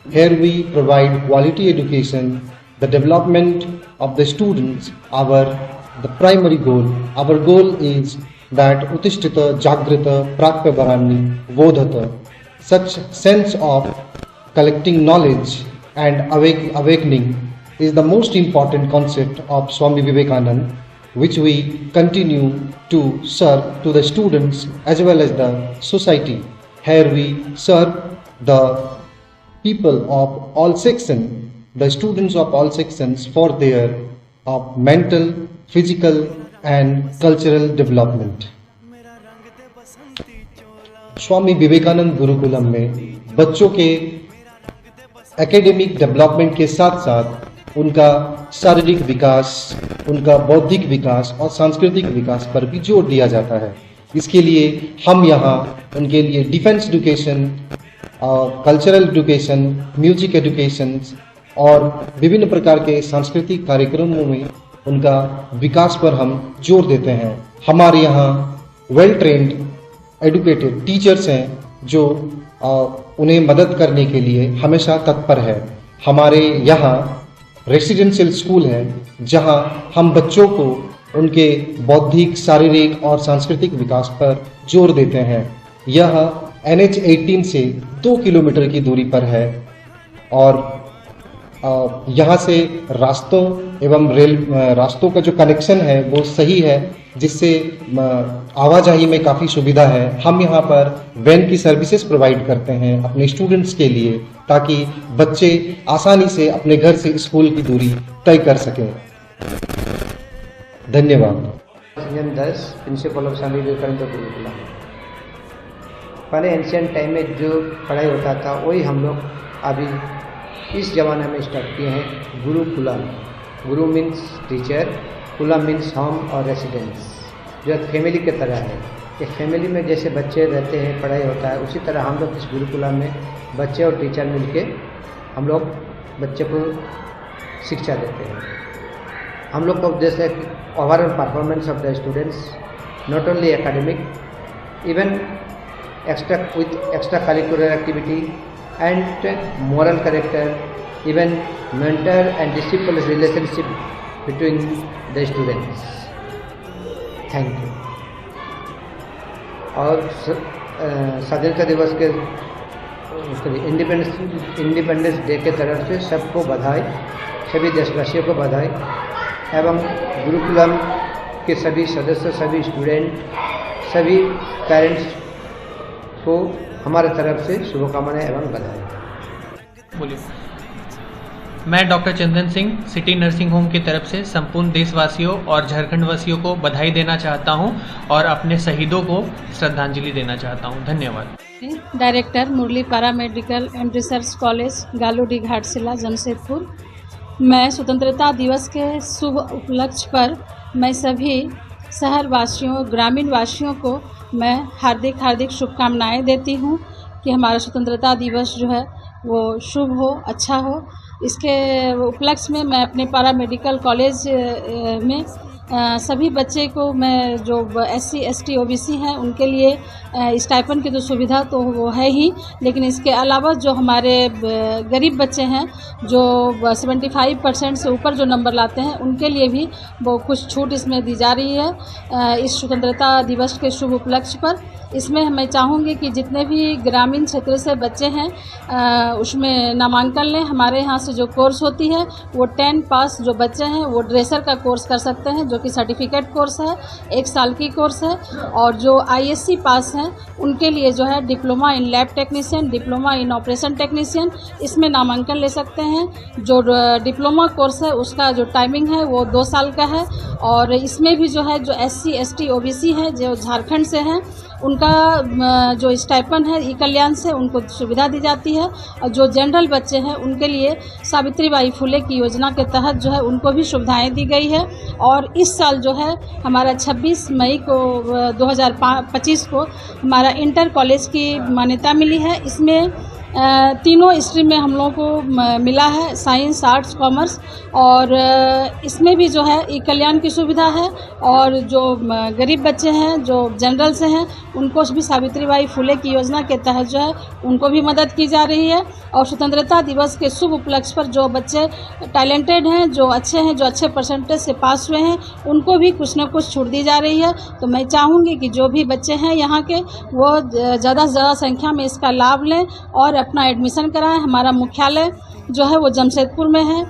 Here we provide quality education, the development of the students, the primary goal. Our goal is that Utishtita Jagrita Prapya Varani Vodhata. Such sense of collecting knowledge and awakening is the most important concept of Swami Vivekananda, which we continue to serve to the students as well as the society. Here we serve the people of all sections, the students of all sections for their mental, physical and cultural development. Swami Vivekananda Gurukulam में बच्चों के academic development के साथ साथ उनका शारीरिक विकास, उनका बौद्धिक विकास और सांस्कृतिक विकास पर भी जोर दिया जाता है। इसके लिए हम यहाँ उनके लिए defence education, cultural education, music education और विभिन्न प्रकार के सांस्कृतिक कार्यक्रमों में उनका विकास पर हम जोर देते हैं। हमारे यहाँ वेल ट्रेंड एडुकेटेड टीचर्स हैं जो उन्हें मदद करने के लिए हमेशा तत्पर है। हमारे यहाँ रेसिडेंशियल स्कूल है जहाँ हम बच्चों को उनके बौद्धिक, शारीरिक और सांस्कृतिक विकास पर जोर देते हैं। यह NH 18 से 2 किलोमीटर की दूरी पर है और यहाँ से रास्तों एवं रास्तों का जो कनेक्शन है वो सही है, जिससे आवाजाही में काफ़ी सुविधा है। हम यहाँ पर वैन की सर्विसेज प्रोवाइड करते हैं अपने स्टूडेंट्स के लिए, ताकि बच्चे आसानी से अपने घर से स्कूल की दूरी तय कर सकें। धन्यवाद। Principle of Swami Vivekananda Gurukulam. पहले एंशियंट टाइम में जो पढ़ाई होता था वही हम लोग अभी इस ज़माने में स्टार्ट किए हैं। गुरुकुलम, गुरु means teacher, coulomb means home और रेसिडेंस, जो फैमिली की तरह है। कि फैमिली में जैसे बच्चे रहते हैं, पढ़ाई होता है, उसी तरह हम लोग इस गुरुकुलम में बच्चे और टीचर मिलके हम लोग बच्चे को शिक्षा देते हैं। हम लोग को जैसे overall performance of the students, not only academic, even extra curricular activity and moral character, even mentor and disciple relationship between the students. Thank you. और स्वाधीनता दिवस के इंडिपेंडेंस डे के तरफ से सबको बधाई, सभी देशवासियों को बधाई एवं गुरुकुलम के सभी सदस्य, सभी स्टूडेंट, सभी पेरेंट्स को हमारे तरफ से शुभकामनाएं एवं बधाई। बोलिए। मैं doctor Chandan Singh city nursing home की तरफ से संपूर्ण देशवासियों और झारखंड वासियों को बधाई देना चाहता हूं और अपने शहीदों को श्रद्धांजलि देना चाहता हूं। धन्यवाद। Director Murali paramedical and research college Galudih Ghatshila Jamshedpur. मैं स्वतंत्रता दिवस के शुभ उपलक्ष्य पर मैं सभी शहर वासियों, ग्रामीण वासियों को मैं हार्दिक शुभकामनाएं देती हूं कि हमारा स्वतंत्रता दिवस जो है वो शुभ हो, अच्छा हो। इसके उपलक्ष्य में मैं अपने पैरा मेडिकल कॉलेज में सभी बच्चे को मैं जो SC ST OBC हैं उनके लिए स्टाइपेंड की तो सुविधा तो वो है ही, लेकिन इसके अलावा जो हमारे गरीब बच्चे हैं जो 75% से ऊपर जो नंबर लाते हैं उनके लिए भी वो कुछ छूट इसमें दी जा रही है इस स्वतंत्रता दिवस के शुभ उपलक्ष्य पर। इसमें मैं चाहूँगी कि जितने भी ग्रामीण क्षेत्र से बच्चे हैं उसमें नामांकन लें। हमारे यहाँ से जो कोर्स होती है वो 10 पास जो बच्चे हैं वो ड्रेसर का कोर्स कर सकते हैं, जो कि सर्टिफिकेट कोर्स है, 1 साल की कोर्स है। और जो ISC पास हैं उनके लिए जो है diploma in lab technician, diploma in operation technician, इसमें नामांकन ले सकते हैं। जो डिप्लोमा कोर्स है उसका जो टाइमिंग है वो 2 साल का है। और इसमें भी जो है जो SC ST OBC हैं जो झारखंड से हैं उनका जो स्टाइपेंड है ई कल्याण से उनको सुविधा दी जाती है। और जो जनरल बच्चे हैं उनके लिए सावित्रीबाई फुले की योजना के तहत जो है उनको भी सुविधाएं दी गई है। और इस साल जो है हमारा 26 मई को 2025 को हमारा इंटर कॉलेज की मान्यता मिली है। इसमें तीनों स्ट्रीम में हम लोगों को मिला है, साइंस, आर्ट्स, कॉमर्स। और इसमें भी जो है ई कल्याण की सुविधा है। और जो गरीब बच्चे हैं जो जनरल से हैं उनको भी सावित्रीबाई फुले की योजना के तहत जो है उनको भी मदद की जा रही है। और स्वतंत्रता दिवस के शुभ उपलक्ष्य पर जो बच्चे टैलेंटेड हैं, जो अच्छे परसेंटेज से पास हुए हैं, उनको भी कुछ न कुछ छूट दी जा रही है। तो मैं चाहूँगी कि जो भी बच्चे हैं यहाँ के वो ज़्यादा से ज़्यादा संख्या में इसका लाभ लें और अपना एडमिशन कराएं। हमारा मुख्यालय जो है वो जमशेदपुर में है,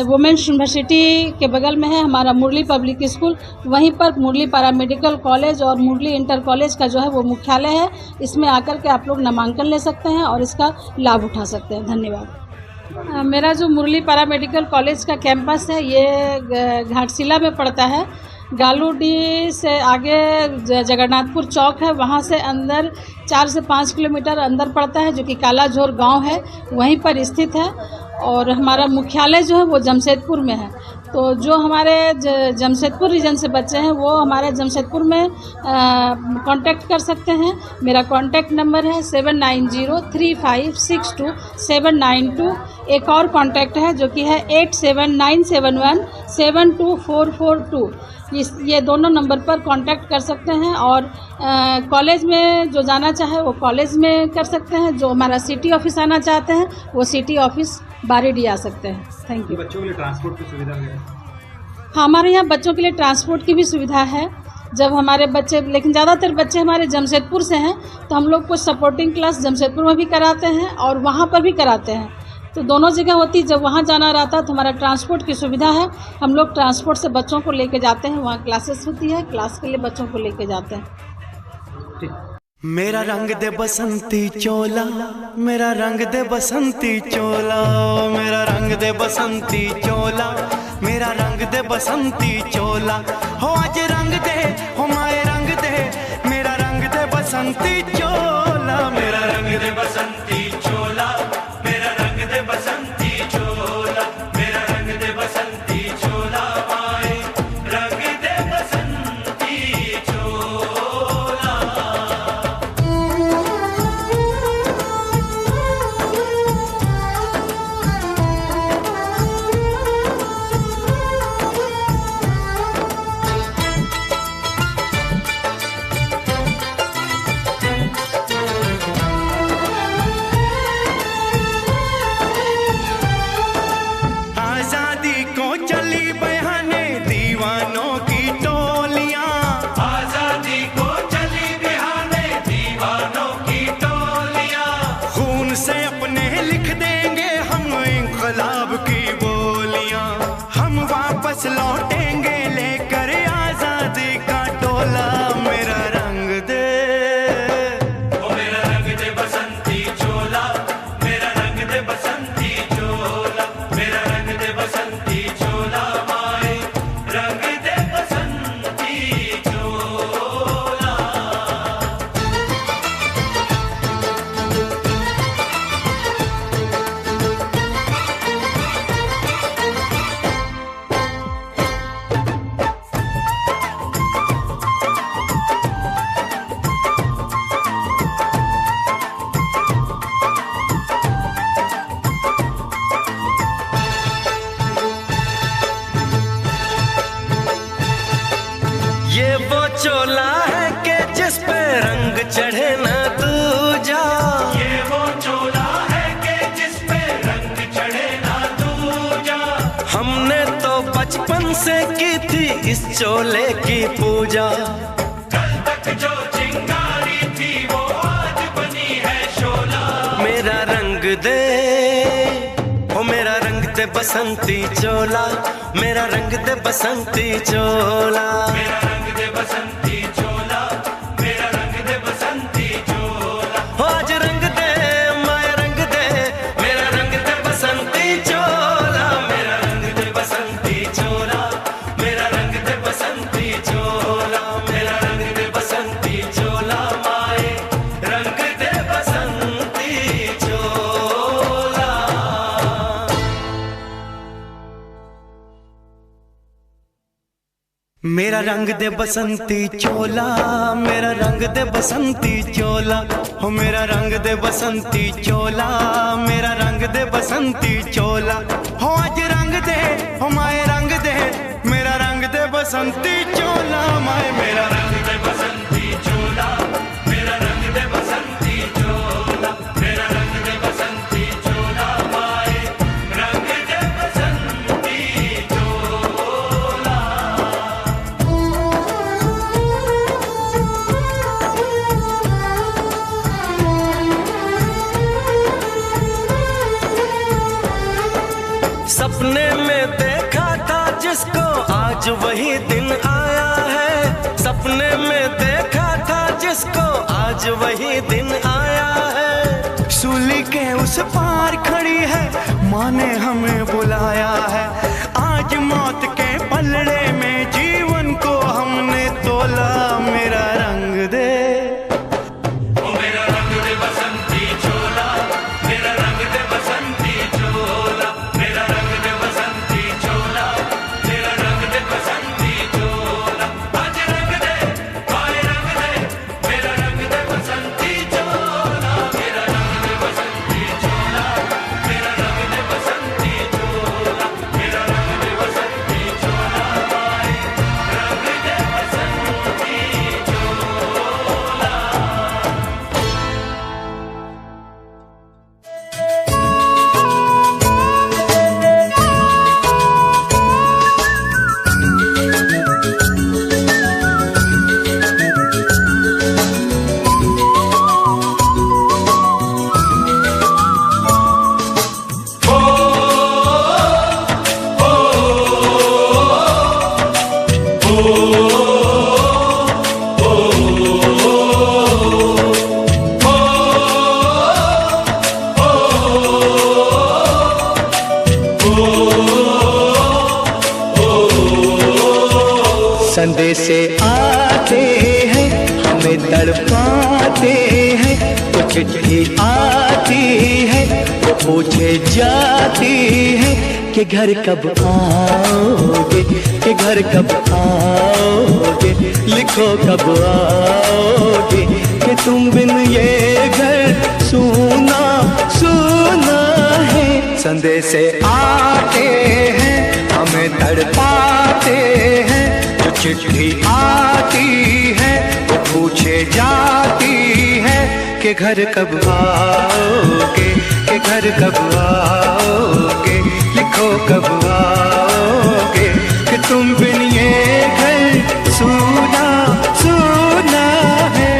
वुमेन्स यूनिवर्सिटी के बगल में है हमारा मुरली पब्लिक स्कूल, वहीं पर मुरली पैरा मेडिकल कॉलेज और मुरली इंटर कॉलेज का जो है वो मुख्यालय है। इसमें आकर के आप लोग नामांकन ले सकते हैं और इसका लाभ उठा सकते हैं। धन्यवाद। मेरा जो मुरली पैरा मेडिकल कॉलेज का कैंपस है ये घाटशिला में पड़ता है। गालूडी से आगे जगन्नाथपुर चौक है, वहाँ से अंदर 4 से 5 किलोमीटर अंदर पड़ता है, जो कि कालाझोर गांव है, वहीं पर स्थित है। और हमारा मुख्यालय जो है वो जमशेदपुर में है। तो जो हमारे जमशेदपुर रीजन से बच्चे हैं वो हमारे जमशेदपुर में कांटेक्ट कर सकते हैं। मेरा कांटेक्ट नंबर है 7903562792। एक और कांटेक्ट है जो कि है 8797172442। ये दोनों नंबर पर कांटेक्ट कर सकते हैं। और कॉलेज में जो जाना चाहे वो कॉलेज में कर सकते हैं। जो हमारा सिटी ऑफिस आना चाहते हैं वो सिटी ऑफिस बारीडी आ सकते हैं। Thank you. बच्चों के लिए ट्रांसपोर्ट की सुविधा है? हाँ, हमारे यहाँ बच्चों के लिए ट्रांसपोर्ट की भी सुविधा है। जब हमारे बच्चे, लेकिन ज़्यादातर बच्चे हमारे जमशेदपुर से हैं तो हम लोग कुछ सपोर्टिंग क्लास जमशेदपुर में भी कराते हैं और वहाँ पर भी कराते हैं। तो दोनों जगह होती। जब वहाँ जाना रहता है तो हमारा ट्रांसपोर्ट की सुविधा है। हम लोग ट्रांसपोर्ट से बच्चों को लेके जाते हैं, वहाँ क्लासेस होती है, क्लास के लिए बच्चों को लेके जाते हैं। मेरा रंग दे बसंती चोला, मेरा रंग दे बसंती चोला, मेरा रंग दे बसंती चोला, मेरा रंग दे बसंती चोला। हो आज रंग दे, हो माए रंग दे, मेरा रंग दे बसंती चोला, मेरा रंग दे बसंती चोला, मेरा रंग दे बसंती चोला, मेरा रंग दे बसंती चोला, माए रंग दे बसंती चोला। लिख देंगे हम इंकलाब की बोलियां, हम वापस लौटेंगे लेकर आजादी का टोला। मेरा रंग दे, ओ मेरा रंग दे बसंती चोला, मेरा रंग दे बसंती चोला, मेरा रंग दे बसंती चोला, माए रंग दे बसंती चोला। ये वो चोला है कि जिस पे रंग चढ़े ना दूजा, ये वो चोला है कि जिस पे रंग चढ़े ना दूजा। हमने तो बचपन से की थी इस चोले की पूजा, कल तक जो चिंगारी थी वो आज बनी है शोला। मेरा रंग दे, ओ मेरा रंग दे बसंती चोला, मेरा रंग दे बसंती चोला, मेरा रंग दे बसंती चोला, मेरा रंग दे बसंती चोला। हो आज रंग दे माया रंग दे, मेरा रंग दे बसंती चोला, मेरा रंग दे बसंती चोला, मेरा रंग दे बसंती चोला, मेरा रंग दे बसंती चोला, माए रंग दे बसंती चोला। मेरा रंग दे बसंती चोला, मेरा रंग दे बसंती चोला, हो मेरा रंग दे बसंती चोला, मेरा रंग दे बसंती चोला। हो आज रंग दे, हो माए रंग दे, मेरा रंग दे बसंती चोला, माए मेरा रंग दे बसंती चोला, मेरा रंग दे बसंती चोला, मेरा रंग दे बसंती चोला, माए रंग दे बसंती चोला। सपने में देखा था जिसको आज वही दिन आया है, सपने में देखा था जिसको आज वही दिन आया है। सूली के उस पार खड़ी है, माँ ने हमें बुलाया है। आज मौत के पलड़े में जीवन को हमने तोला। मेरा रंग दे, ओ मेरा रंग दे बसंती चोला, मेरा रंग दे बसंती चोला, मेरा रंग दे बसंती चोला, मेरा रंग दे बसंती चोला। आज रंग दे माए रंग दे, मेरा रंग दे बसंती चोला, मेरा रंग दे बसंती चोला, मेरा रंग दे बसंती चोला, मेरा रंग दे बसंती चोला, माए रंग दे बसंती चोला। संदेशे आते हैं हमें तड़पाते हैं, कुछ चिट्ठी आती है वो पूछे जाती है कि घर कब आओगे, कि घर कब आओगे, लिखो कब आओगे, कि तुम बिन ये घर सूना सूना है। संदेशे आते हैं हमें तड़पाते हैं, जो चिट्ठी आती है वो पूछे जाती है कि घर कब आओगे, कि घर कब आओगे, लिखो कब आओगे, कि तुम बिन ये घर सूना सूना है।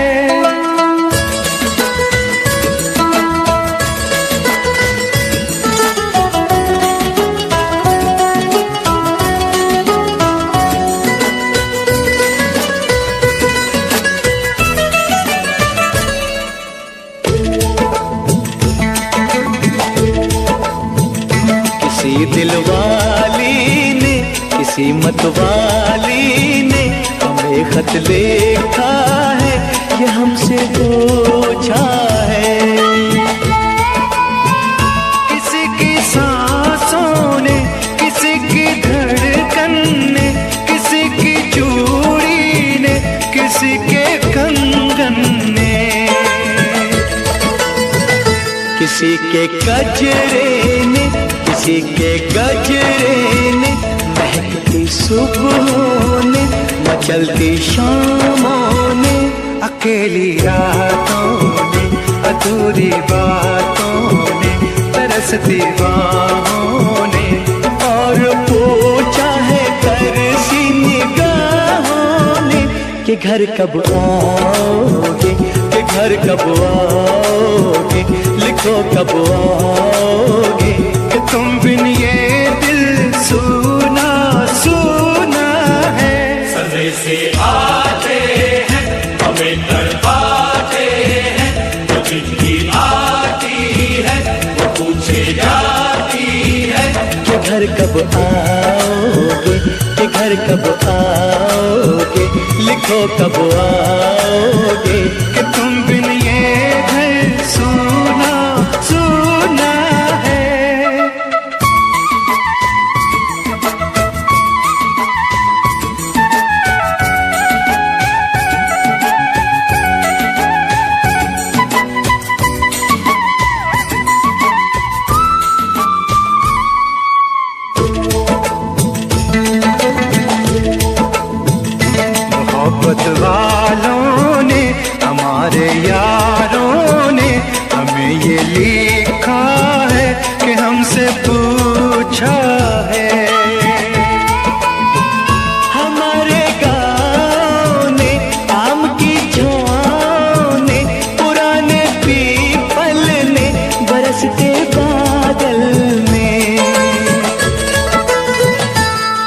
दिल वाली ने, किसी मत वाली ने हमें खत लिखा है, ये हमसे पूछा है। किसी की सांसों ने, किसी की धड़कन ने, किसी की चूड़ी ने, किसी के कंगन ने, किसी के गजरे ने, किसी के गजरे ने, महकती सुबहों ने, मचलती शामों ने, अकेली रातों ने, अधूरी बातों ने, तरसती बाहों ने, और पूछा है तरसी निगाहों ने कि घर कब आओगे, कि घर कब आओगे, लिखो कब आओगे, कि तुम बिन ये दिल सुना सुना है। सदे से आते हैं हमें तड़पाते हैं, जो चिट्ठी आती है वो पूछे जाती है कि घर कब आओगे, कि घर कब आओगे, लिखो कब आओगे, कि तुम बिन ये घर सुना सुना है। मोहब्बत वालों ने, हमारे यारों ने हमें ये लिखा है कि हमसे पूछा है। हमारे गाँव ने, आम की छाँव ने, पुराने पीपल ने, बरसते बादल ने,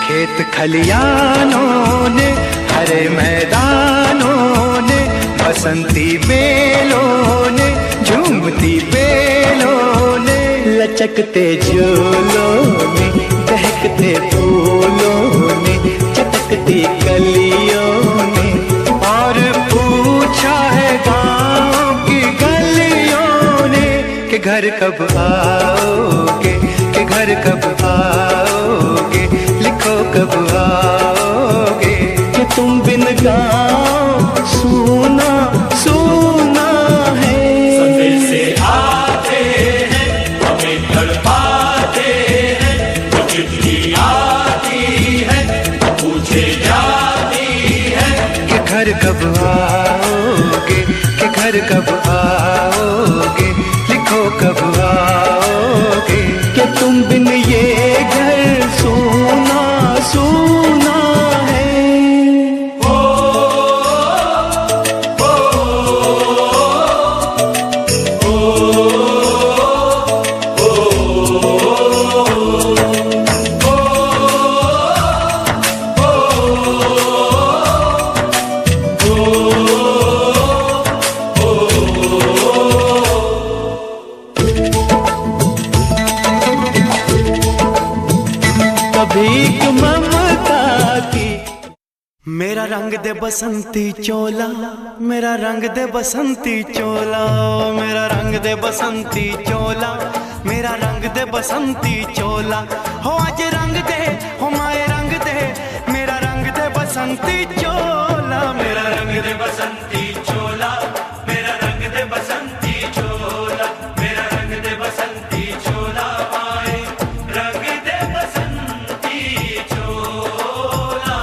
खेत खलियानों ने, हरे मैदानों ने, बसंती बेलों ने, झूमती बेलों ने, लचकते झूलों ने, बहकते फूलों ने, चटकती कलियों ने, और पूछा है गाँव की गलियों ने कि घर कब आओगे, कि घर कब आओगे, लिखो कब आओगे, कि तुम बिन गाँव सुना सुना है। सदे से आते हैं हमें तड़पाते हैं, जो चिट्ठी आती है वो पूछे जाती है कि घर कब आओगे, कि घर कब आओगे, लिखो कब आओगे, कि तुम बिन ये घर सुना सुना है। कभी ममता की मेरा रंग दे बसंती चोला, मेरा रंग दे बसंती चोला, मेरा रंग दे बसंती चोला, मेरा रंग दे बसंती चोला, हो आज रंग दे, हो माए रंग दे, मेरा रंग दे बसंती चोला, मेरा रंग दे बसंती चोला, मेरा रंग दे बसंती चोला, मेरा रंग दे बसंती चोला, माए रंग दे बसंती चोला।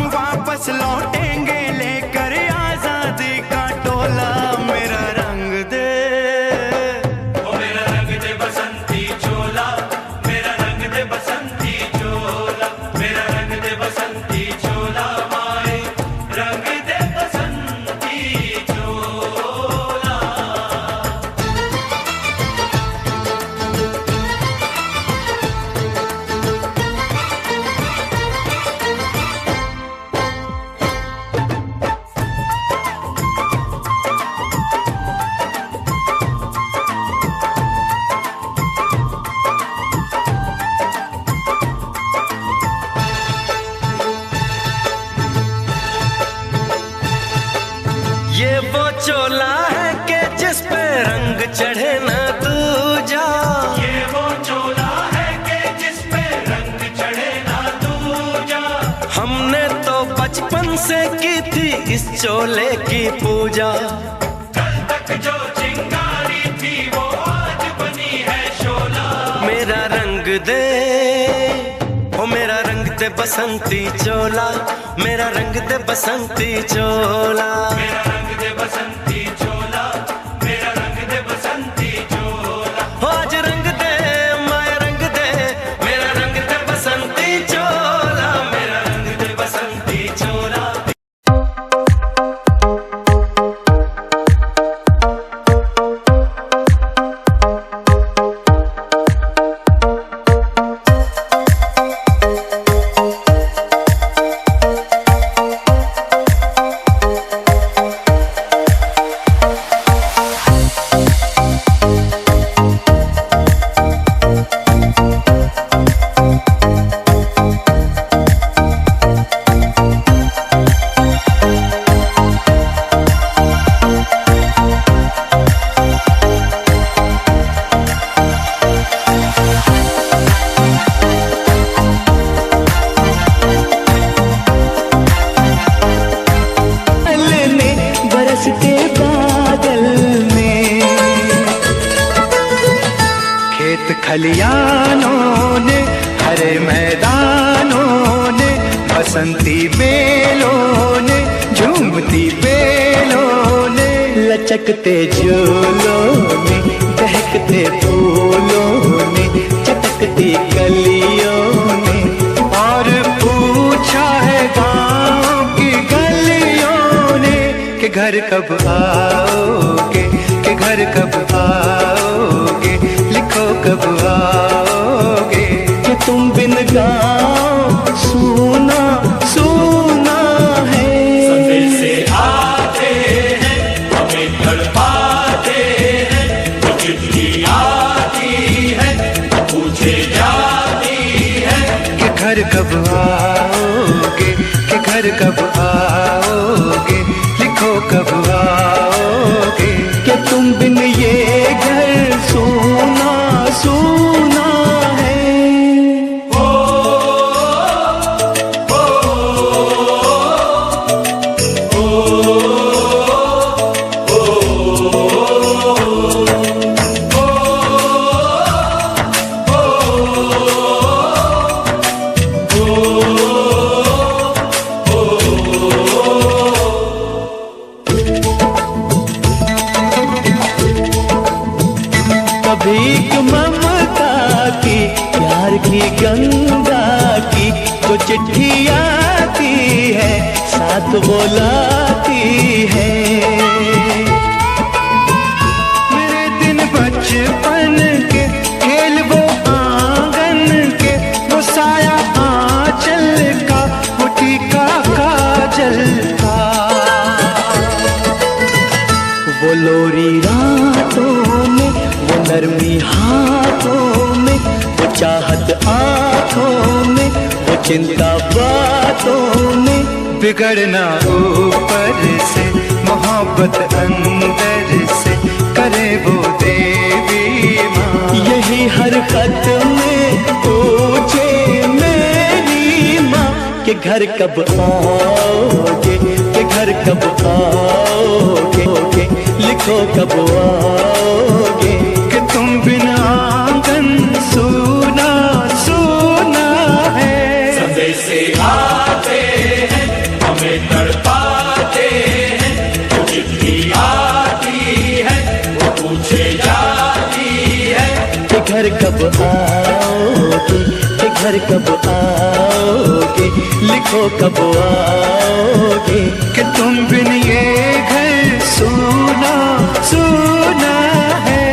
वापस लौटेंगे लेकर चोला है कि जिस पे रंग चढ़े ना दूजा, ये वो चोला है कि जिस पे रंग चढ़े ना दूजा। हमने तो बचपन से की थी इस चोले की पूजा, कल तक जो चिंगारी थी वो आज बनी है शोला। मेरा रंग दे, ओ मेरा रंग दे बसंती चोला, मेरा रंग दे बसंती चोला, मेरा रंग दे बसंती चोला, मेरा रंग दे बसंती चोला। हो आज रंग दे माया रंग दे, मेरा रंग दे बसंती चोला, मेरा रंग दे बसंती चोला। बरसते बादल में, खेत खलियानों ने, हरे मैदानों ने, बसंती बेलों ने, झूमती बेलों ने, लचकते झूलों ने, बहकते फूलों ने, चटकती कलियों ने, और पूछा है गाँव की गलियों ने कि घर कब आओगे, कि घर कब आओगे, लिखो कब आओगे, कि तुम बिन गाँव सूना सूना है। संदेशे आते हैं हमें तड़पाते हैं, तो चिट्ठी आती है पूछे जाती है कि घर कब आओगे, कि घर कब आओगे, लिखो कब आओगे, कि तुम बिन ये घर सूना सूना है। भीख ममता की, प्यार की गंगा की, तो चिट्ठी आती है साथ बुलाती है। मेरे दिन बचपन के खेल वो आंगन के, वो साया आंचल का, वो टीका काजल का, वो लोरी रातों में, वो नरमी हाथों में, वो चाहत आँखों में, वो चिंता बातों में, बिगड़ना ऊपर से, मोहब्बत अंदर से, करे वो देवी माँ। यही हर खत में पूछे मेरी माँ कि घर कब आओगे, कि घर कब आओगे, लिखो कब आओगे, कि तुम बिना आंगन सूना सूना है। संदेशे आते हैं हमें तड़पाते हैं, तो चिट्ठी आती है वो पूछे जाती है कि घर कब आओगे, कि घर कब आओगे, लिखो कब आओगे, कि तुम बिन ये घर सूना सूना है।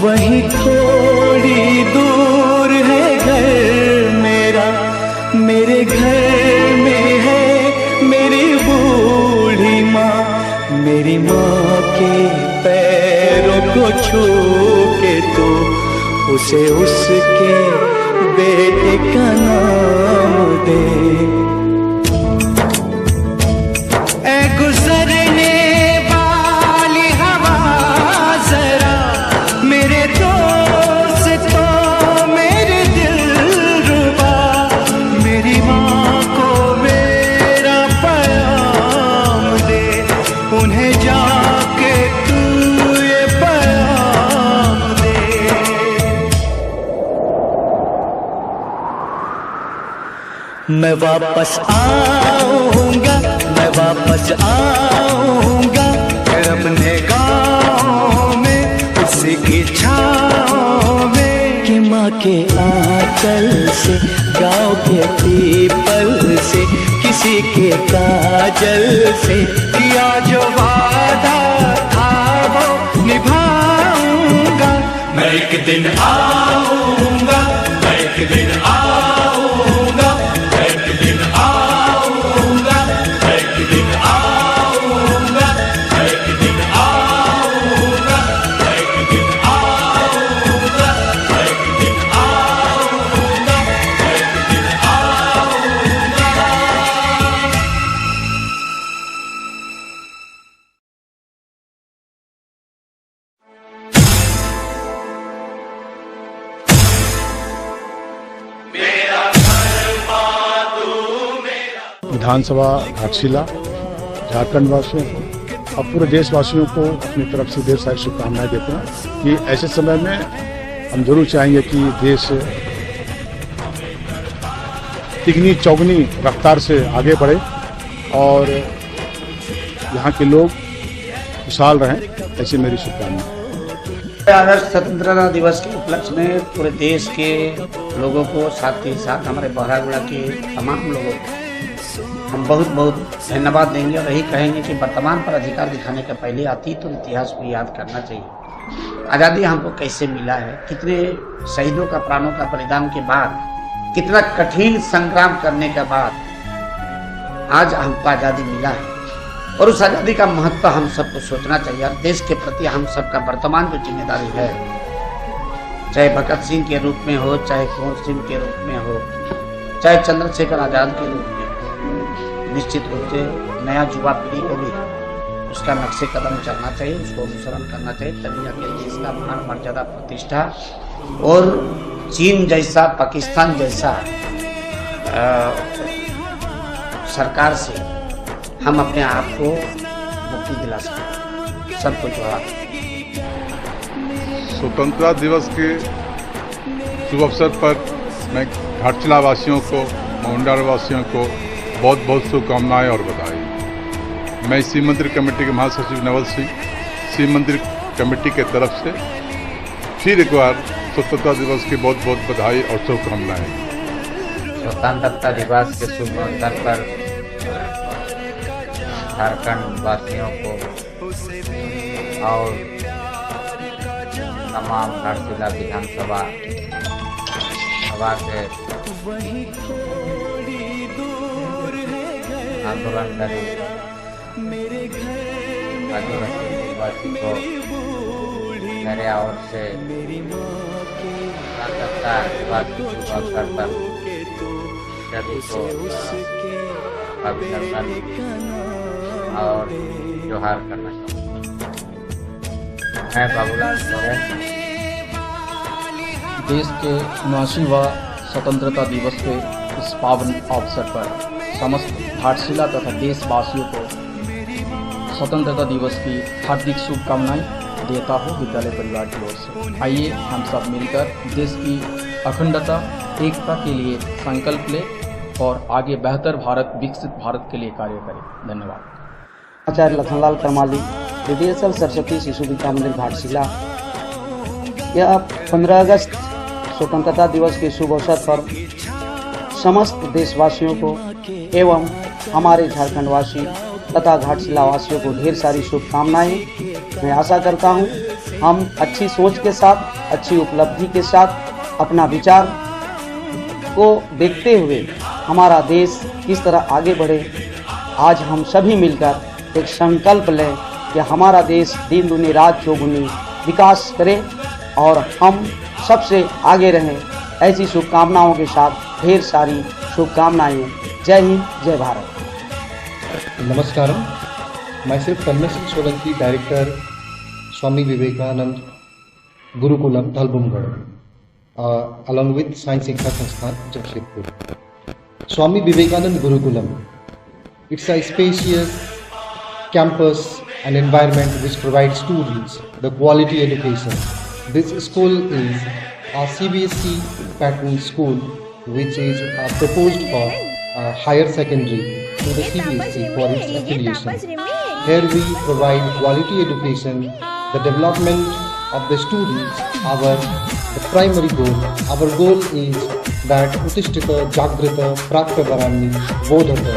वहीं थोड़ी दूर है घर मेरा, मेरे घर में है मेरी बूढ़ी माँ, मेरी माँ के पैरों को छू के तो उसे उसके बेटे का नाम दे। ऐ गुजरने वाली हवा जरा मेरे दोस्तों मेरे दिलरुबा, मेरी माँ को मेरा पैगाम दे, उन्हें जाके तू ये पैगाम दे। मैं वापस आऊंगा, मैं वापस आऊंगा फिर अपने गाँव में उसी की छाँव में, कि माँ के आंचल से गाँव के पीपल से किसी के काजल से किया जो वादा था वो निभाऊंगा। मैं एक दिन आऊंगा, मैं एक दिन आऊंगा, मैं एक दिन आऊंगा, मैं एक दिन आऊंगा, मैं एक दिन आऊंगा, मैं एक दिन आऊंगा, मैं एक दिन आऊंगा, मैं एक दिन आऊंगा। विधानसभा घाटशिला झारखंड वासियों को और पूरे देशवासियों को अपनी तरफ से ढेर सारी शुभकामनाएं देते हैं कि ऐसे समय में हम जरूर चाहेंगे कि देश तिगनी चौगनी रफ्तार से आगे बढ़े और यहाँ के लोग खुशहाल रहें, ऐसी मेरी शुभकामनाएं। आदर्श स्वतंत्रता दिवस के उपलक्ष्य में पूरे देश के लोगों को, साथ ही साथ हमारे बहरागुड़ा के तमाम लोगों को हम बहुत बहुत धन्यवाद देंगे और यही कहेंगे कि वर्तमान पर अधिकार दिखाने के पहले अतीत और इतिहास को याद करना चाहिए। आज़ादी हमको कैसे मिला है, कितने शहीदों का प्राणों का बलिदान के बाद, कितना कठिन संग्राम करने के बाद आज हमको आज़ादी मिला है और उस आज़ादी का महत्व हम सबको सोचना चाहिए। और देश के प्रति हम सबका वर्तमान जो जिम्मेदारी है, चाहे भगत सिंह के रूप में हो, चाहे कुंवर सिंह के रूप में हो, चाहे चंद्रशेखर आज़ाद के रूप में, निश्चित रूप से नया युवा पीढ़ी को भी उसका नक्शे कदम चलना चाहिए, उसको अनुसरण करना चाहिए, तभी जाके देश का मान मर्यादा प्रतिष्ठा और चीन जैसा, पाकिस्तान जैसा सरकार से हम अपने आप को मुक्ति दिला सकते। सबको जोहार। स्वतंत्रता दिवस के शुभ अवसर पर मैं घाटशिला वासियों को, मोहंडार वासियों को बहुत बहुत शुभकामनाएं और बधाई। मैं शिव मंदिर कमेटी के महासचिव नवल सिंह, शिव मंदिर कमेटी के तरफ से फिर एक बार स्वतंत्रता दिवस की बहुत बहुत बधाई और शुभकामनाएं। स्वतंत्रता दिवस के शुभ अवसर पर झारखंड वासियों को और तमाम घाटशिला विधानसभा सभा के आंदोलनकारी आदिवासी को मेरे ओर से स्वतंत्रता दिवस के शुभ अवसर पर सभी को अभिनंदन और जोहार करना चाहूँगा। मैं बाबूलाल सोरेन। देश के 79वां स्वतंत्रता दिवस के इस पावन अवसर पर समस्त घाटशिला तथा देशवासियों को स्वतंत्रता दिवस की हार्दिक शुभकामनाएं देता हूँ विद्यालय परिवार की ओर से। आइए हम सब मिलकर देश की अखंडता, एकता के लिए संकल्प लें और आगे बेहतर भारत, विकसित भारत के लिए कार्य करें। धन्यवाद। आचार्य लखनलाल करमाली, डीडीएसएल सरस्वती शिशु विद्या मंदिर घाटशिला। यह 15 अगस्त स्वतंत्रता दिवस के शुभ अवसर पर समस्त देशवासियों को एवं हमारे झारखंडवासी तथा घाटशिला वासियों को ढेर सारी शुभकामनाएं। मैं आशा करता हूं हम अच्छी सोच के साथ, अच्छी उपलब्धि के साथ अपना विचार को देखते हुए हमारा देश किस तरह आगे बढ़े, आज हम सभी मिलकर एक संकल्प लें कि हमारा देश दिन दुनी रात चौगुनी विकास करे और हम सबसे आगे रहें। ऐसी शुभकामनाओं के साथ ढेर सारी शुभकामनाएं। जय हिंद, जय Bharat. Namaskaram. Myself Tanmay Singh Solanki, Director, Swami Vivekanand Gurukulam, Dhalbumgarh, along with Science Shiksha Sansthan, Jamshedpur. Swami Vivekanand Gurukulam. It's a spacious campus and environment which provides students the quality education. This school is a CBSE pattern school which is proposed for higher secondary to the CBSE for its affiliation. Here we provide quality education, the development of the students, the primary goal. Our goal is that Utishtita Jagrita Prapta Varani Bodhata.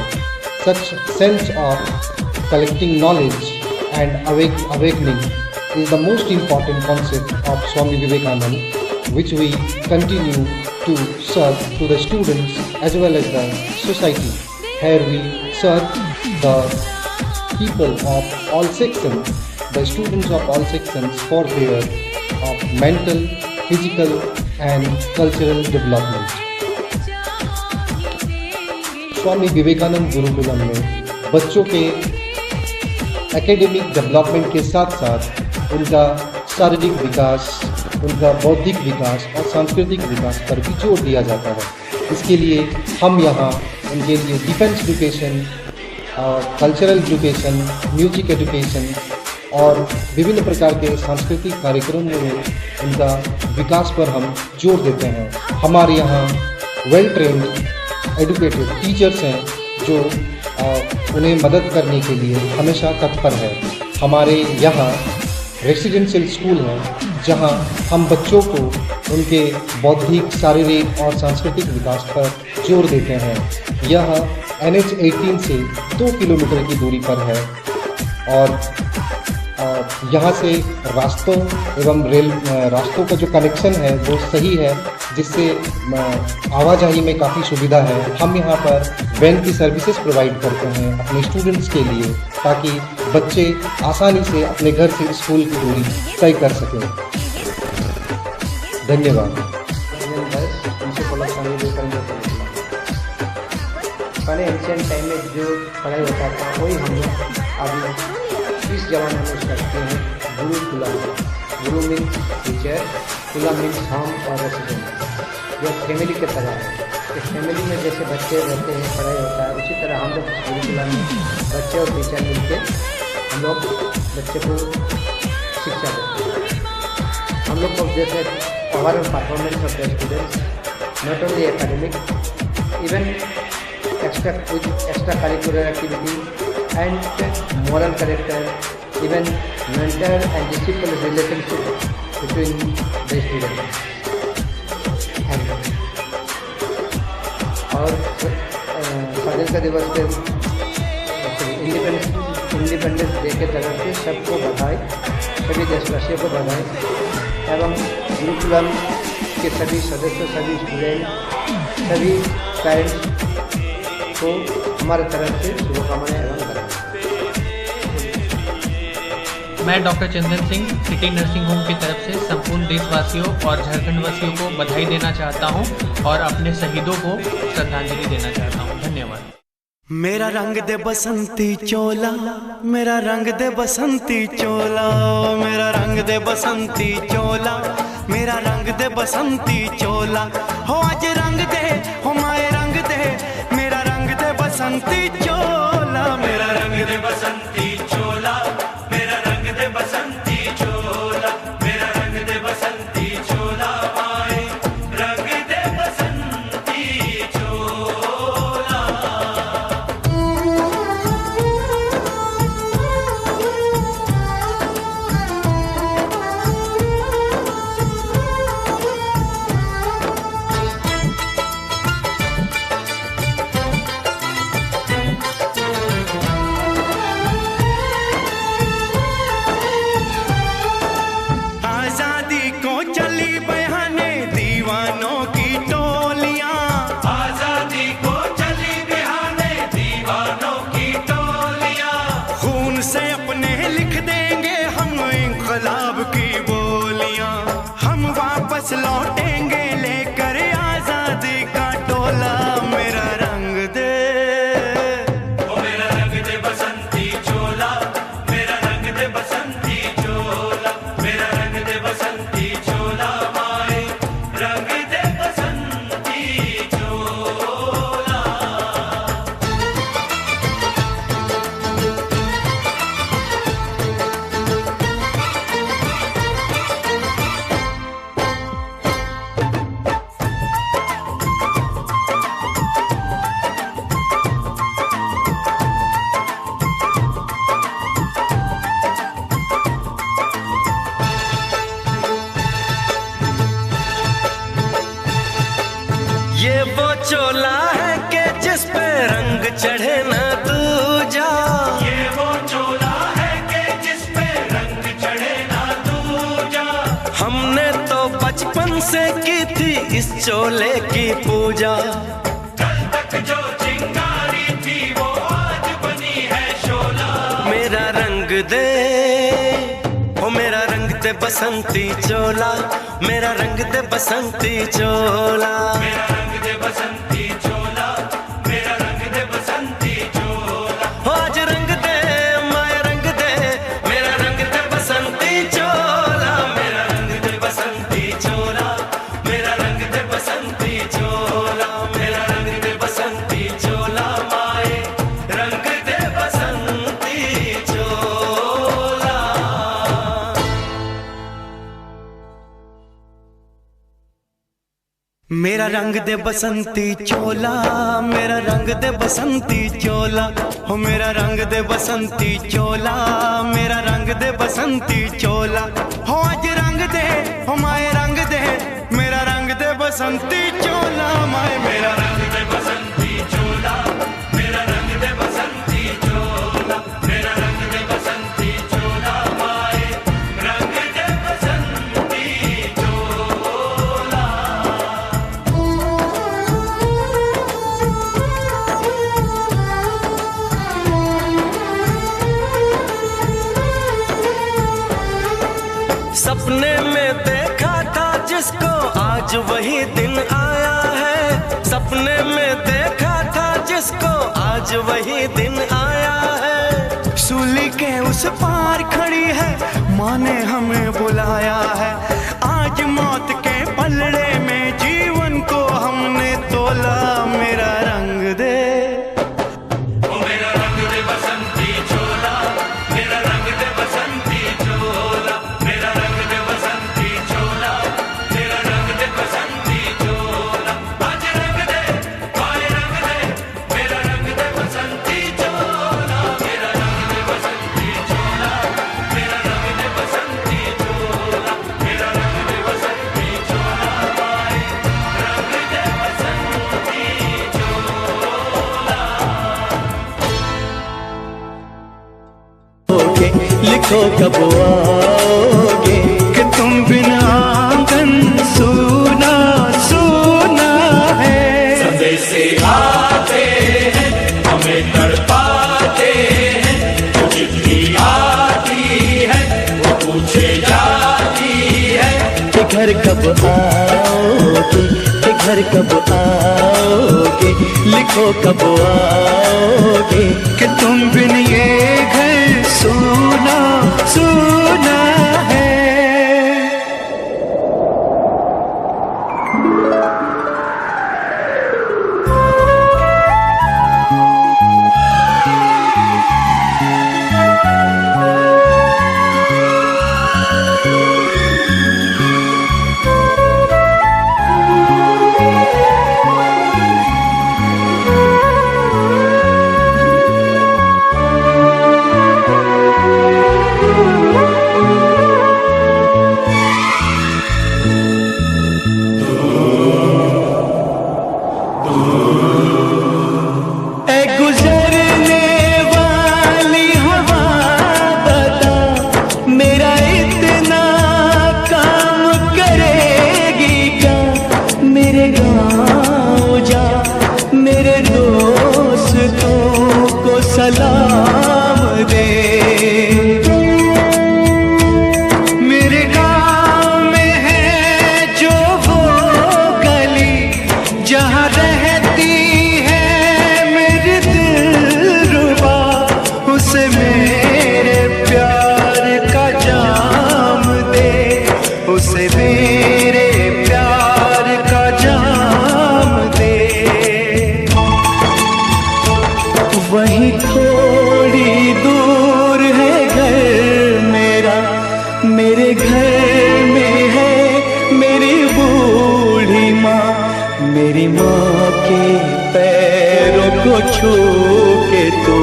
Such sense of collecting knowledge and awakening is the most important concept of Swami Vivekananda, which we continue to serve to the students as well as the society. Here we serve the people of all sections, the students of all sections for their mental, physical and cultural development. Swami Vivekananda Gurukulam में बच्चों के academic development के साथ साथ उनका शारीरिक विकास, उनका बौद्धिक विकास और सांस्कृतिक विकास पर भी जोर दिया जाता है। इसके लिए हम यहाँ उनके लिए defence education, cultural education, music education और विभिन्न प्रकार के सांस्कृतिक कार्यक्रमों में उनका विकास पर हम जोर देते हैं। हमारे यहाँ वेल ट्रेंड एडुकेटेड टीचर्स हैं जो उन्हें मदद करने के लिए हमेशा तत्पर है। हमारे यहाँ रेसिडेंशियल स्कूल है जहाँ हम बच्चों को उनके बौद्धिक, शारीरिक और सांस्कृतिक विकास पर जोर देते हैं। यह NH 18 से 2 किलोमीटर की दूरी पर है और यहाँ से रास्तों एवं रेल रास्तों का जो कनेक्शन है वो सही है, जिससे आवाजाही में काफ़ी सुविधा है। हम यहाँ पर वैन की सर्विसेज प्रोवाइड करते हैं अपने स्टूडेंट्स के लिए, ताकि बच्चे आसानी से अपने घर से स्कूल की दूरी तय कर सकें। धन्यवाद। पहले एंशियंट टाइम में जो पढ़ाई होता था वही हम लोग अभी इस जमाने में करते हैं। गुरुकुलम, गुरु means teacher, coulomb means home और रेसिडेंट, जो फैमिली के तरह है। इस फैमिली में जैसे बच्चे रहते हैं, पढ़ाई होता है, उसी तरह हम लोग गुरुकुलम में बच्चे और टीचर मिलकर हम लोग बच्चे को शिक्षा देते हैं। हम लोग को जैसे overall performance of the students, not only academic, even extra curricular activity and moral character, even mental and disciplinary relationship between the students. और स्वाधीनता दिवस के इंडिपेंडेंस डे के तरफ से सबको बधाई, सभी देशवासियों को बधाई एवं गुरुकुलम के सभी सदस्य, सभी स्टूडेंट, सभी पेरेंट्स को हमारे तरफ से शुभकामनाएं एवं बधाई। मैं doctor Chandan Singh city nursing home की तरफ से संपूर्ण देशवासियों और झारखंड वासियों को बधाई देना चाहता हूं और अपने शहीदों को श्रद्धांजलि देना चाहता हूं। धन्यवाद। मेरा रंग दे बसंती चोला, मेरा रंग दे बसंती चोला, मेरा रंग दे बसंती चोला, मेरा रंग दे बसंती चोला, हो आज रंग दे, हो माए रंग दे, मेरा रंग दे बसंती चोला, मेरा रंग दे बसंती चोला, मेरा रंग दे बसंती चोला, मेरा रंग दे बसंती चोला, माए रंग दे बसंती चोला। चोला है कि जिस पे रंग चढ़े ना दूजा, ये वो चोला है कि जिस पे रंग चढ़े ना दूजा। हमने तो बचपन से की थी इस चोले की पूजा, कल तक जो चिंगारी थी वो आज बनी है शोला। मेरा रंग दे, ओ मेरा रंग दे बसंती चोला, मेरा रंग दे बसंती चोला, मेरा रंग दे बसंती चोला, मेरा रंग दे बसंती चोला। हो आज रंग दे माया रंग दे, मेरा रंग दे बसंती चोला, मेरा रंग दे बसंती चोला, मेरा रंग दे बसंती चोला, मेरा रंग दे बसंती चोला, माए रंग दे बसंती चोला। मेरा रंग दे बसंती चोला, मेरा रंग दे बसंती चोला, हो मेरा रंग दे बसंती चोला, मेरा रंग दे बसंती चोला। हो आज रंग दे, हो माए रंग दे, मेरा रंग दे बसंती चोला, माए मेरा रंग दे बसंती चोला, मेरा रंग दे बसंती चोला, मेरा रंग दे बसंती चोला, माए रंग दे बसंती चोला। सपने में देखा था जिसको आज वही दिन आया है, सपने में देखा था जिसको आज वही दिन आया है। सूली के उस पार खड़ी है, माँ ने हमें बुलाया है। आज मौत के पलड़े में जीवन को हमने तोला। मेरा रंग दे, ओ मेरा रंग दे बसंती चोला, मेरा रंग दे बसंती चोला, मेरा रंग दे बसंती चोला, मेरा रंग दे बसंती चोला। आज रंग दे माए रंग दे, मेरा रंग दे बसंती चोला, मेरा रंग दे बसंती चोला, मेरा रंग दे बसंती चोला, मेरा रंग दे बसंती चोला, माए रंग दे बसंती चोला। लिखो कब आओगे कि तुम बिना आंगन सुना सुना है। सदे से आते हैं हमें तड़पाते हैं, जो चिट्ठी आती है वो पूछे जाती है कि घर कब आओगे, कि घर कब आओगे। लिखो कब आओगे कि तुम बिन ये घर सुना सुना है। सलाम दे। मेरे गाँव में है जो वो गली जहाँ रहती है मेरी दिलरुबा, उसे मेरे प्यार का जाम दे, उसे मेरे प्यार का जाम दे। वहीं थोड़ी दूर है घर मेरा, मेरे घर में है मेरी बूढ़ी माँ। मेरी माँ के पैरों को छू के तो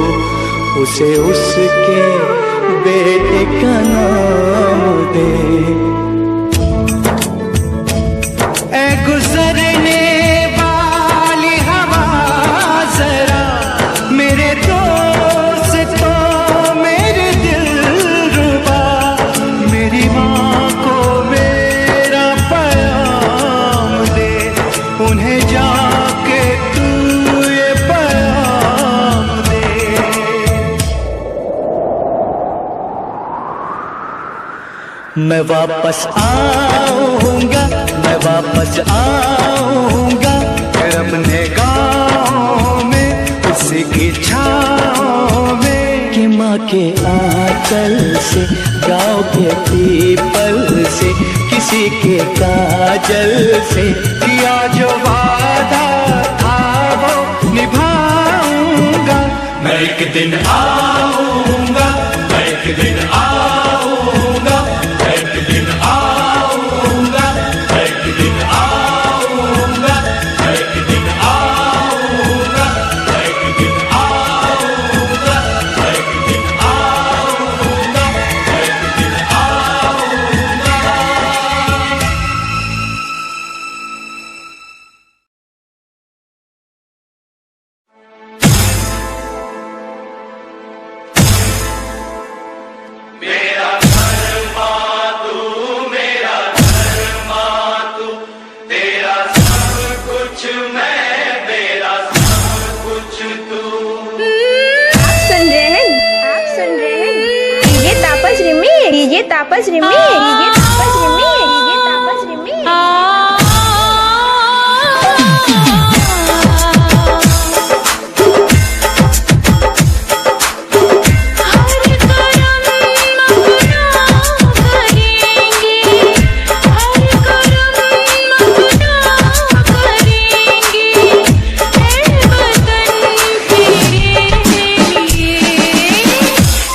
उसे उसके बेटे का नाम दे। ए गुजरने वाली मैं वापस आऊंगा, मैं वापस आऊंगा फिर अपने गाँव में उसी की छाँव में कि माँ के आंचल से, गाँव के पीपल से, किसी के काजल से किया जो वादा था वो निभाऊंगा। मैं एक दिन आऊंगा, मैं एक दिन आऊंगा, मैं एक दिन आऊंगा, मैं एक दिन आऊंगा, मैं एक दिन आऊंगा, मैं एक दिन आऊंगा, मैं एक दिन आऊंगा, मैं एक दिन आऊंगा। मेरा घर माँ तू, मेरा घर माँ तू, तेरा सब कुछ मैं, तेरा सब कुछ तू। आप सुन रहे हैं डीजे तापस रिमी, डीजे तापस रिमी, डीजे तापस रिमी, डीजे तापस रिमी।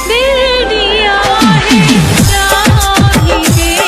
दिल दिया है जान ही दे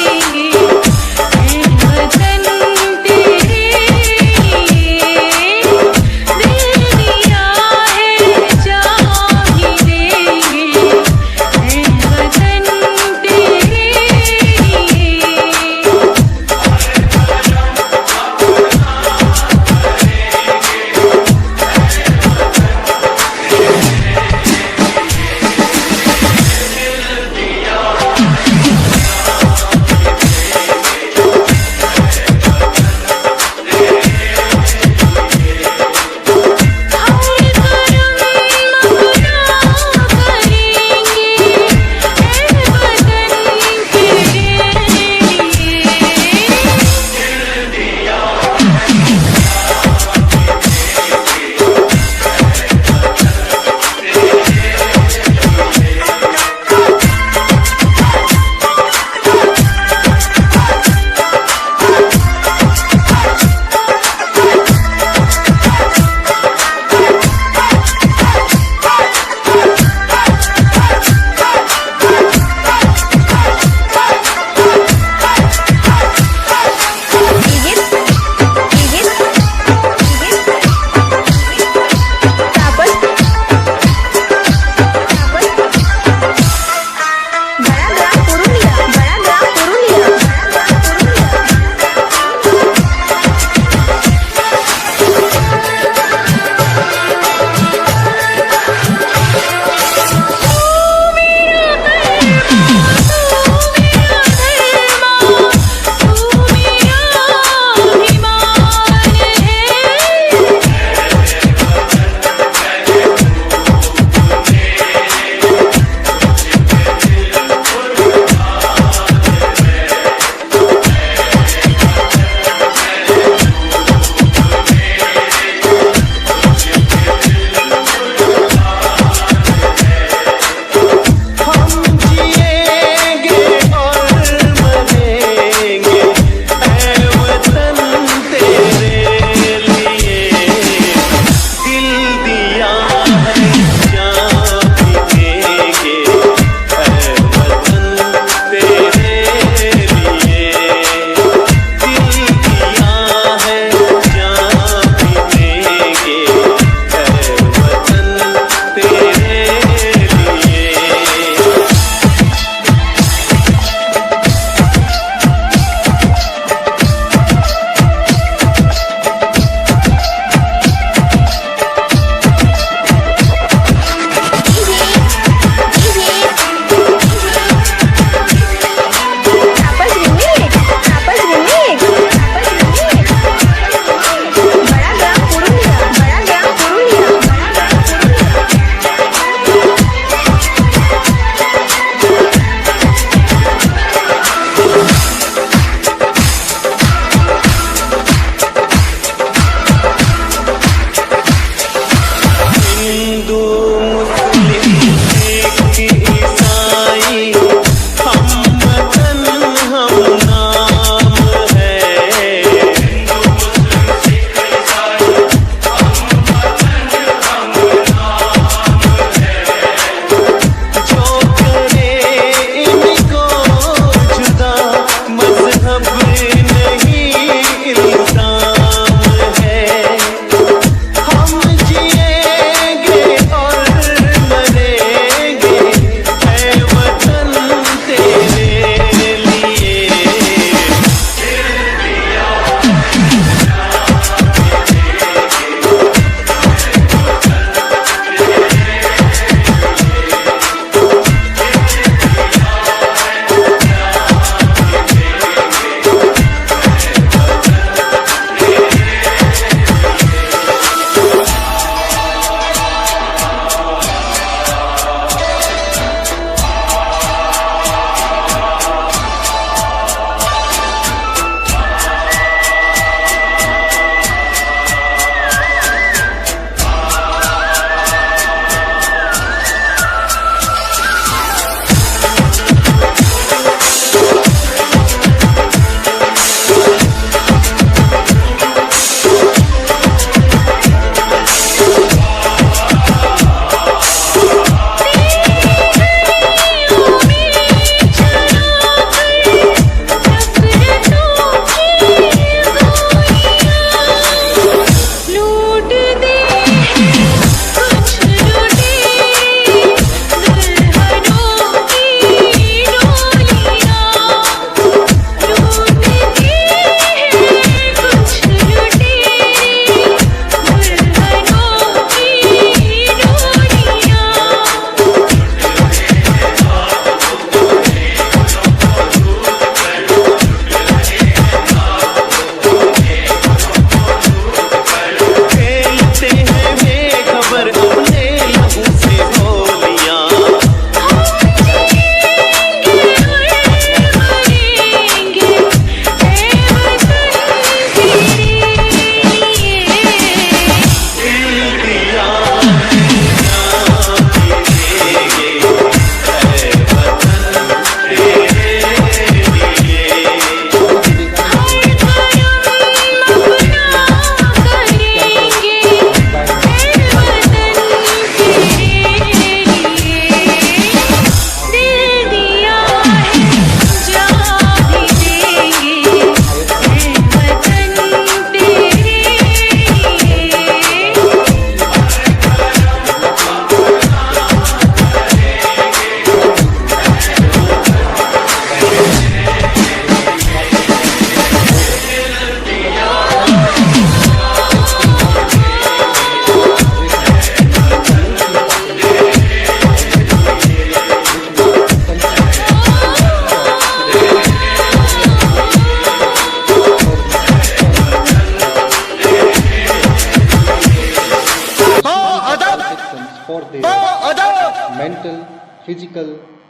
physical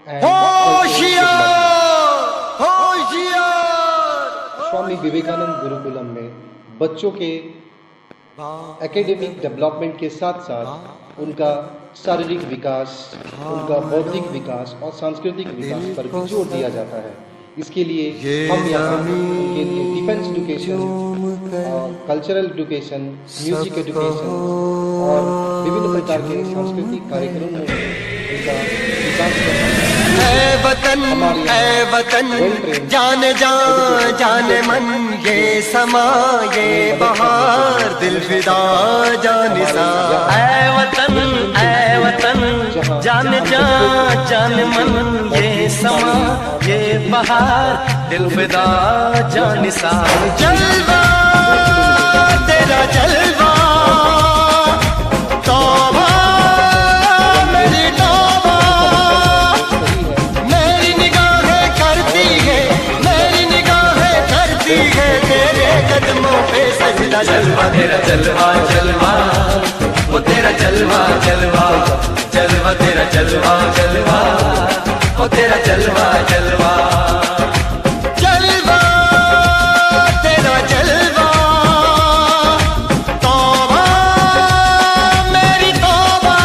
and cultural Swami Vivekananda Gurukulam में बच्चों के एकेडमिक डेवलपमेंट के साथ साथ उनका शारीरिक विकास, उनका बौद्धिक विकास और सांस्कृतिक विकास पर भी जोर दिया जाता है। इसके लिए हम यहाँ उनके लिए defence education, cultural education, music education और विभिन्न प्रकार के सांस्कृतिक कार्यक्रमों में उनका विकास करना है। ऐ वतन जाने जाने मन ये समा ये बहार दिल फिदा जाने सा। ऐ वतन जाने जाने मन ये समा ये बहार दिल फिदा जाने सा। जलवा तेरा जलवा तौबा मेरी तौबा, मेरी निगाहें करती है तेरे कदमों पे सजदा। जलवा तेरा जलवा जलवा वो तेरा जलवा जलवा जलवा तेरा जलवा जलवा वो तेरा जलवा जलवा जलवा तेरा जलवा तौबा मेरी तौबा।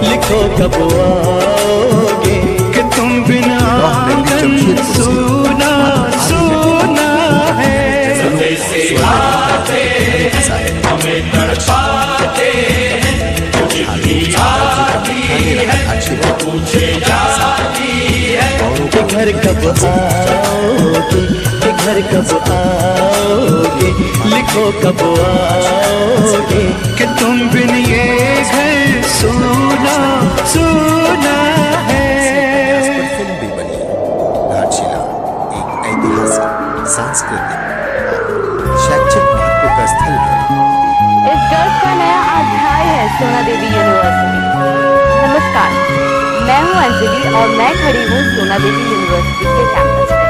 लिखो कब आओगे कि तुम बिना आंगन सुना सुना है। से आते हमें तड़पाते आती है पूछे जाती है कि घर कब आओगे, कि घर कब आओगे, लिखो कब आओगे कि तुम बिन ये घर सुना सुना है। फिल्म भी बनी घाटशिला एक ऐतिहासिक, सांस्कृतिक, शैक्षिक महत्व का स्थल है। इस गर्व का नया अध्याय है सोना देवी यूनिवर्सिटी। नमस्कार, मैं हूं अंजलि और मैं खड़ी हूं सोना देवी यूनिवर्सिटी के कैंपस पे।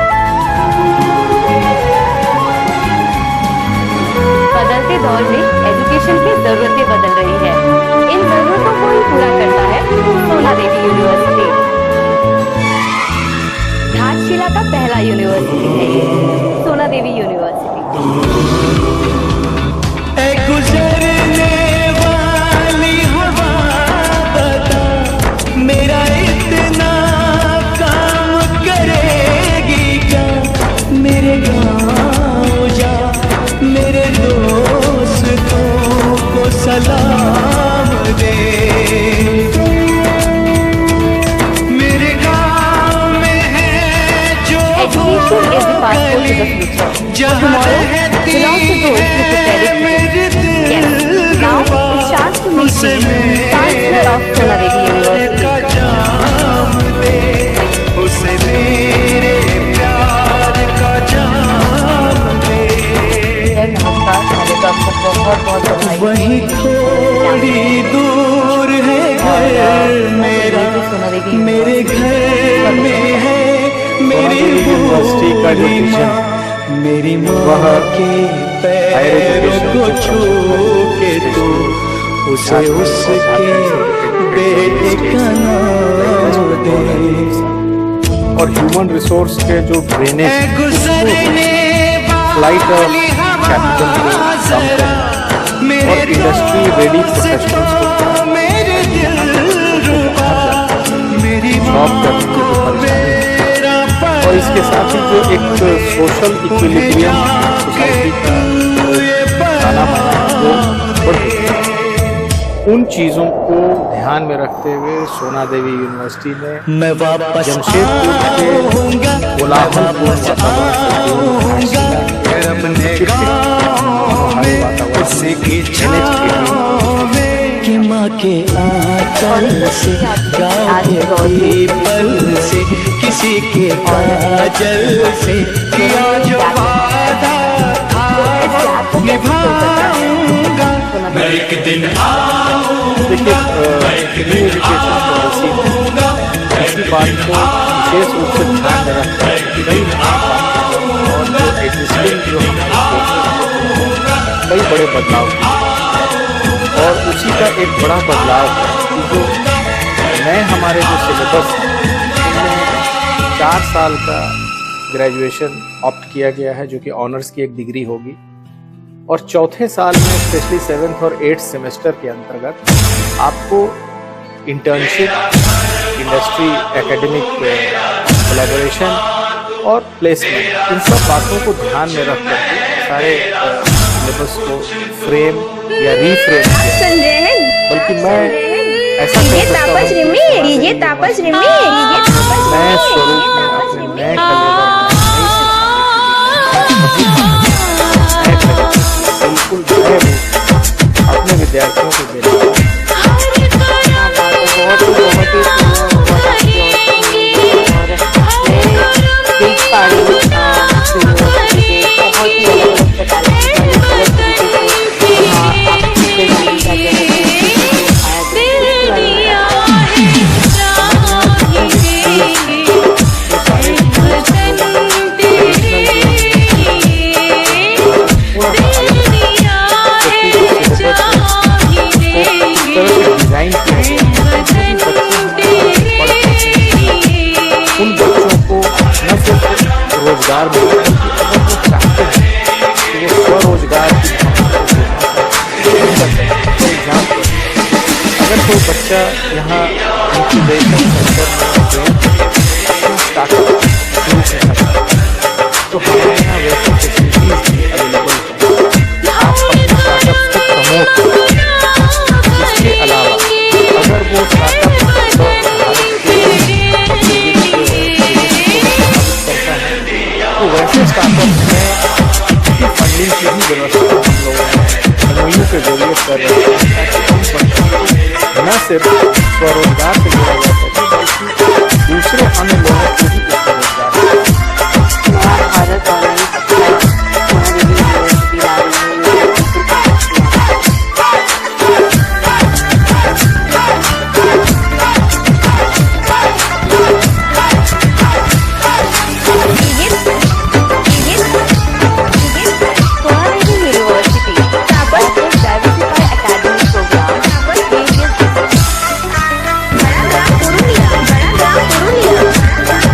बदलते दौर में एजुकेशन की जरूरतें बदल रही है। इन जरूरतों को ही पूरा करता है सोना देवी यूनिवर्सिटी। घाटशिला का पहला यूनिवर्सिटी है ये सोना देवी यूनिवर्सिटी। गुजरने वाली हवा बता मेरा इतना काम करेगी क्या। मेरे गाँव जा मेरे दोस्तों को सलाम दे। मेरे गाँव में है जो जहाँ रहती है मेरे दिल उसे का जाम दे, उसे मेरे प्यार का जाम दे। वही थोड़ी दूर है घर मेरा, मेरे घर में है मेरी बूढ़ी माँ। मेरी माँ के पैरों को छू के तू उसे उसके बेटे का नाम दे। और ह्यूमन रिसोर्स के जो ड्रेनेज फ्लाइट कैपिटल और इंडस्ट्री रेडी प्रोफेशनल्स को जॉब करने की जो परेशानी और इसके साथ ही जो एक सोशल इक्विलिब्रियम सोसाइटी का गाना बना वो बढ़ गया। उन चीज़ों को ध्यान में रखते हुए सोना देवी यूनिवर्सिटी ने जमशेदपुर के कोलाहलपूर्ण कि माँ के आंचल से गाँव पल से किसी के काजल से किया जो वादा था निभाऊंगा मैं एक दिन आऊंगा, मैं एक दिन आऊंगा। बात को विशेष रूप से ध्यान में रखकर कई और जो एग्जिस्टिंग जो कई बड़े बदलाव किए और उसी का एक बड़ा बदलाव है कि जो नए हमारे जो सिलेबस उनमें 4 साल का ग्रेजुएशन ऑप्ट किया गया है, जो कि ऑनर्स की एक डिग्री होगी, और चौथे साल में स्पेशली 7th और 8th सेमेस्टर के अंतर्गत आपको इंटर्नशिप, इंडस्ट्री, एकेडमिक कोलैबोरेशन और प्लेसमेंट, इन सब बातों को ध्यान में रख कर सारे सिलेबस को फ्रेम या रीफ्रेम किया। बल्कि मैं ऐसा कह सकता हूं नए स्वरूप में अपने नए बिल्कुल नए रूप अपने विद्यार्थियों को देना रोजगार मिले, अगर वो चाहते हैं कि वो स्वरोजगार की अगर कोई बच्चा यहाँ इंक्यूबेशन सेंटर में स्टार्टअप शुरू कर सकता है, तो हमारे यहाँ वैसे फैसिलिटीज भी अवेलेबल है। आप अपने स्टार्टअप को प्रमोट करें। इसके अलावा अगर वो स्टार्टअप तो वैसे स्टार्टअप में फंडिंग की भी व्यवस्था हम लोगों ने MOU के जरिए कर रहे हैं, ताकि न सिर्फ स्वरोजगार से जोड़ा जा सके बल्कि दूसरे अन्य लोगों को भी इसका रोजगार Purulia.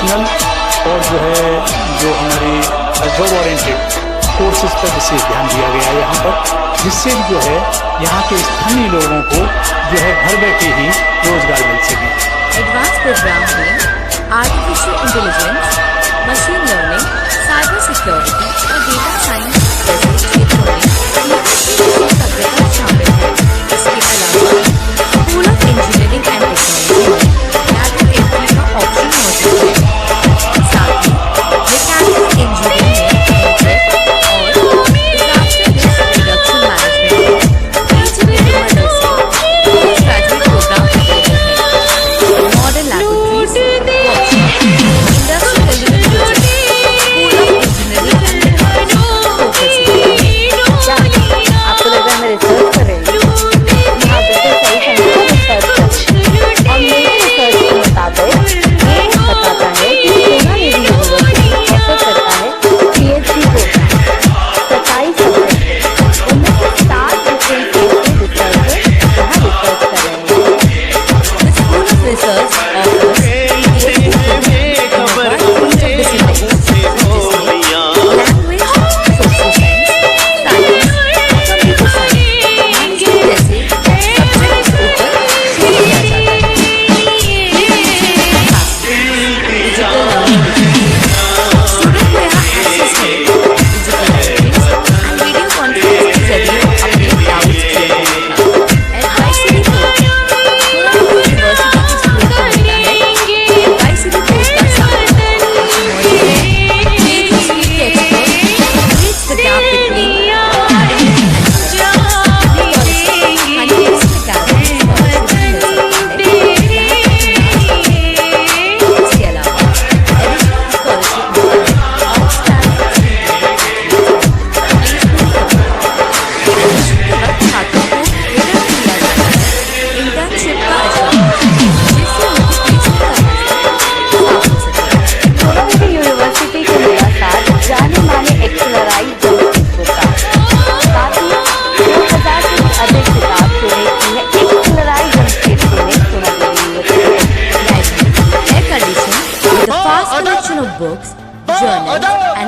वोकेशनल और जो हमारी जॉब ओरिएंटेड कोर्सेज पर विशेष ध्यान दिया गया है यहाँ पर, जिससे यहाँ के स्थानीय लोगों को घर बैठे ही रोजगार मिल सके। एडवांस प्रोग्राम में artificial intelligence, machine learning, cyber security और डेटा साइंस जैसे क्षेत्रों में सभ्यता शामिल है। इसके अलावा school of engineering and technology में एंट्री का ऑप्शन मौजूद है। साथ ही mechanical engineering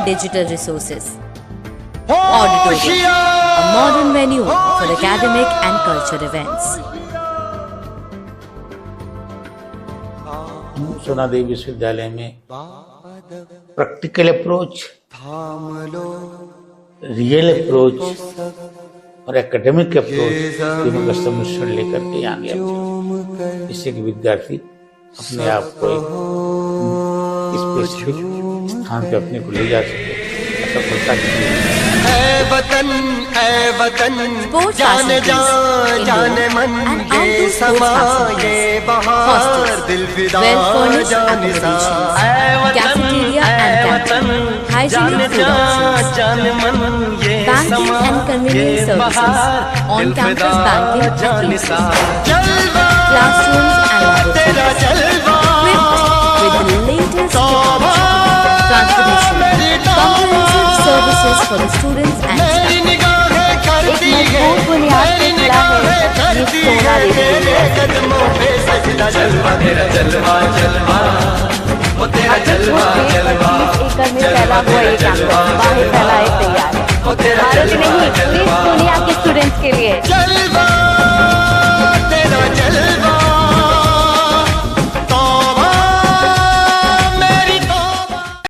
digital resources. Auditorium, a modern venue for academic and culture events. सोना देवी विश्वविद्यालय में प्रैक्टिकल अप्रोच, रियल अप्रोच और एकेडमिक अप्रोच तीनों का सम्मिश्रण लेकर के आगे इससे कि विद्यार्थी अपने आप को एक स्पेसिफिक स्थान पे अपने को ले जा सके, सफलता के लिए। ऐ वतन जाने जान मन ये समा ये बहार दिल फिदा जानिसा। ऐ वतन जाने जान मन ये समा ये बहार दिल फिदा जानिसा। जलवा तेरा जलवा with the latest transformation, comprehensive services for the students and staff. एक मजबूत बुनियाद पे खड़ा है ये सोना देवी। एकड़ में फैला हुआ ये कैंपस बाहर फैलाए तैयार है, भारत नहीं पूरी दुनिया के स्टूडेंट्स के लिए।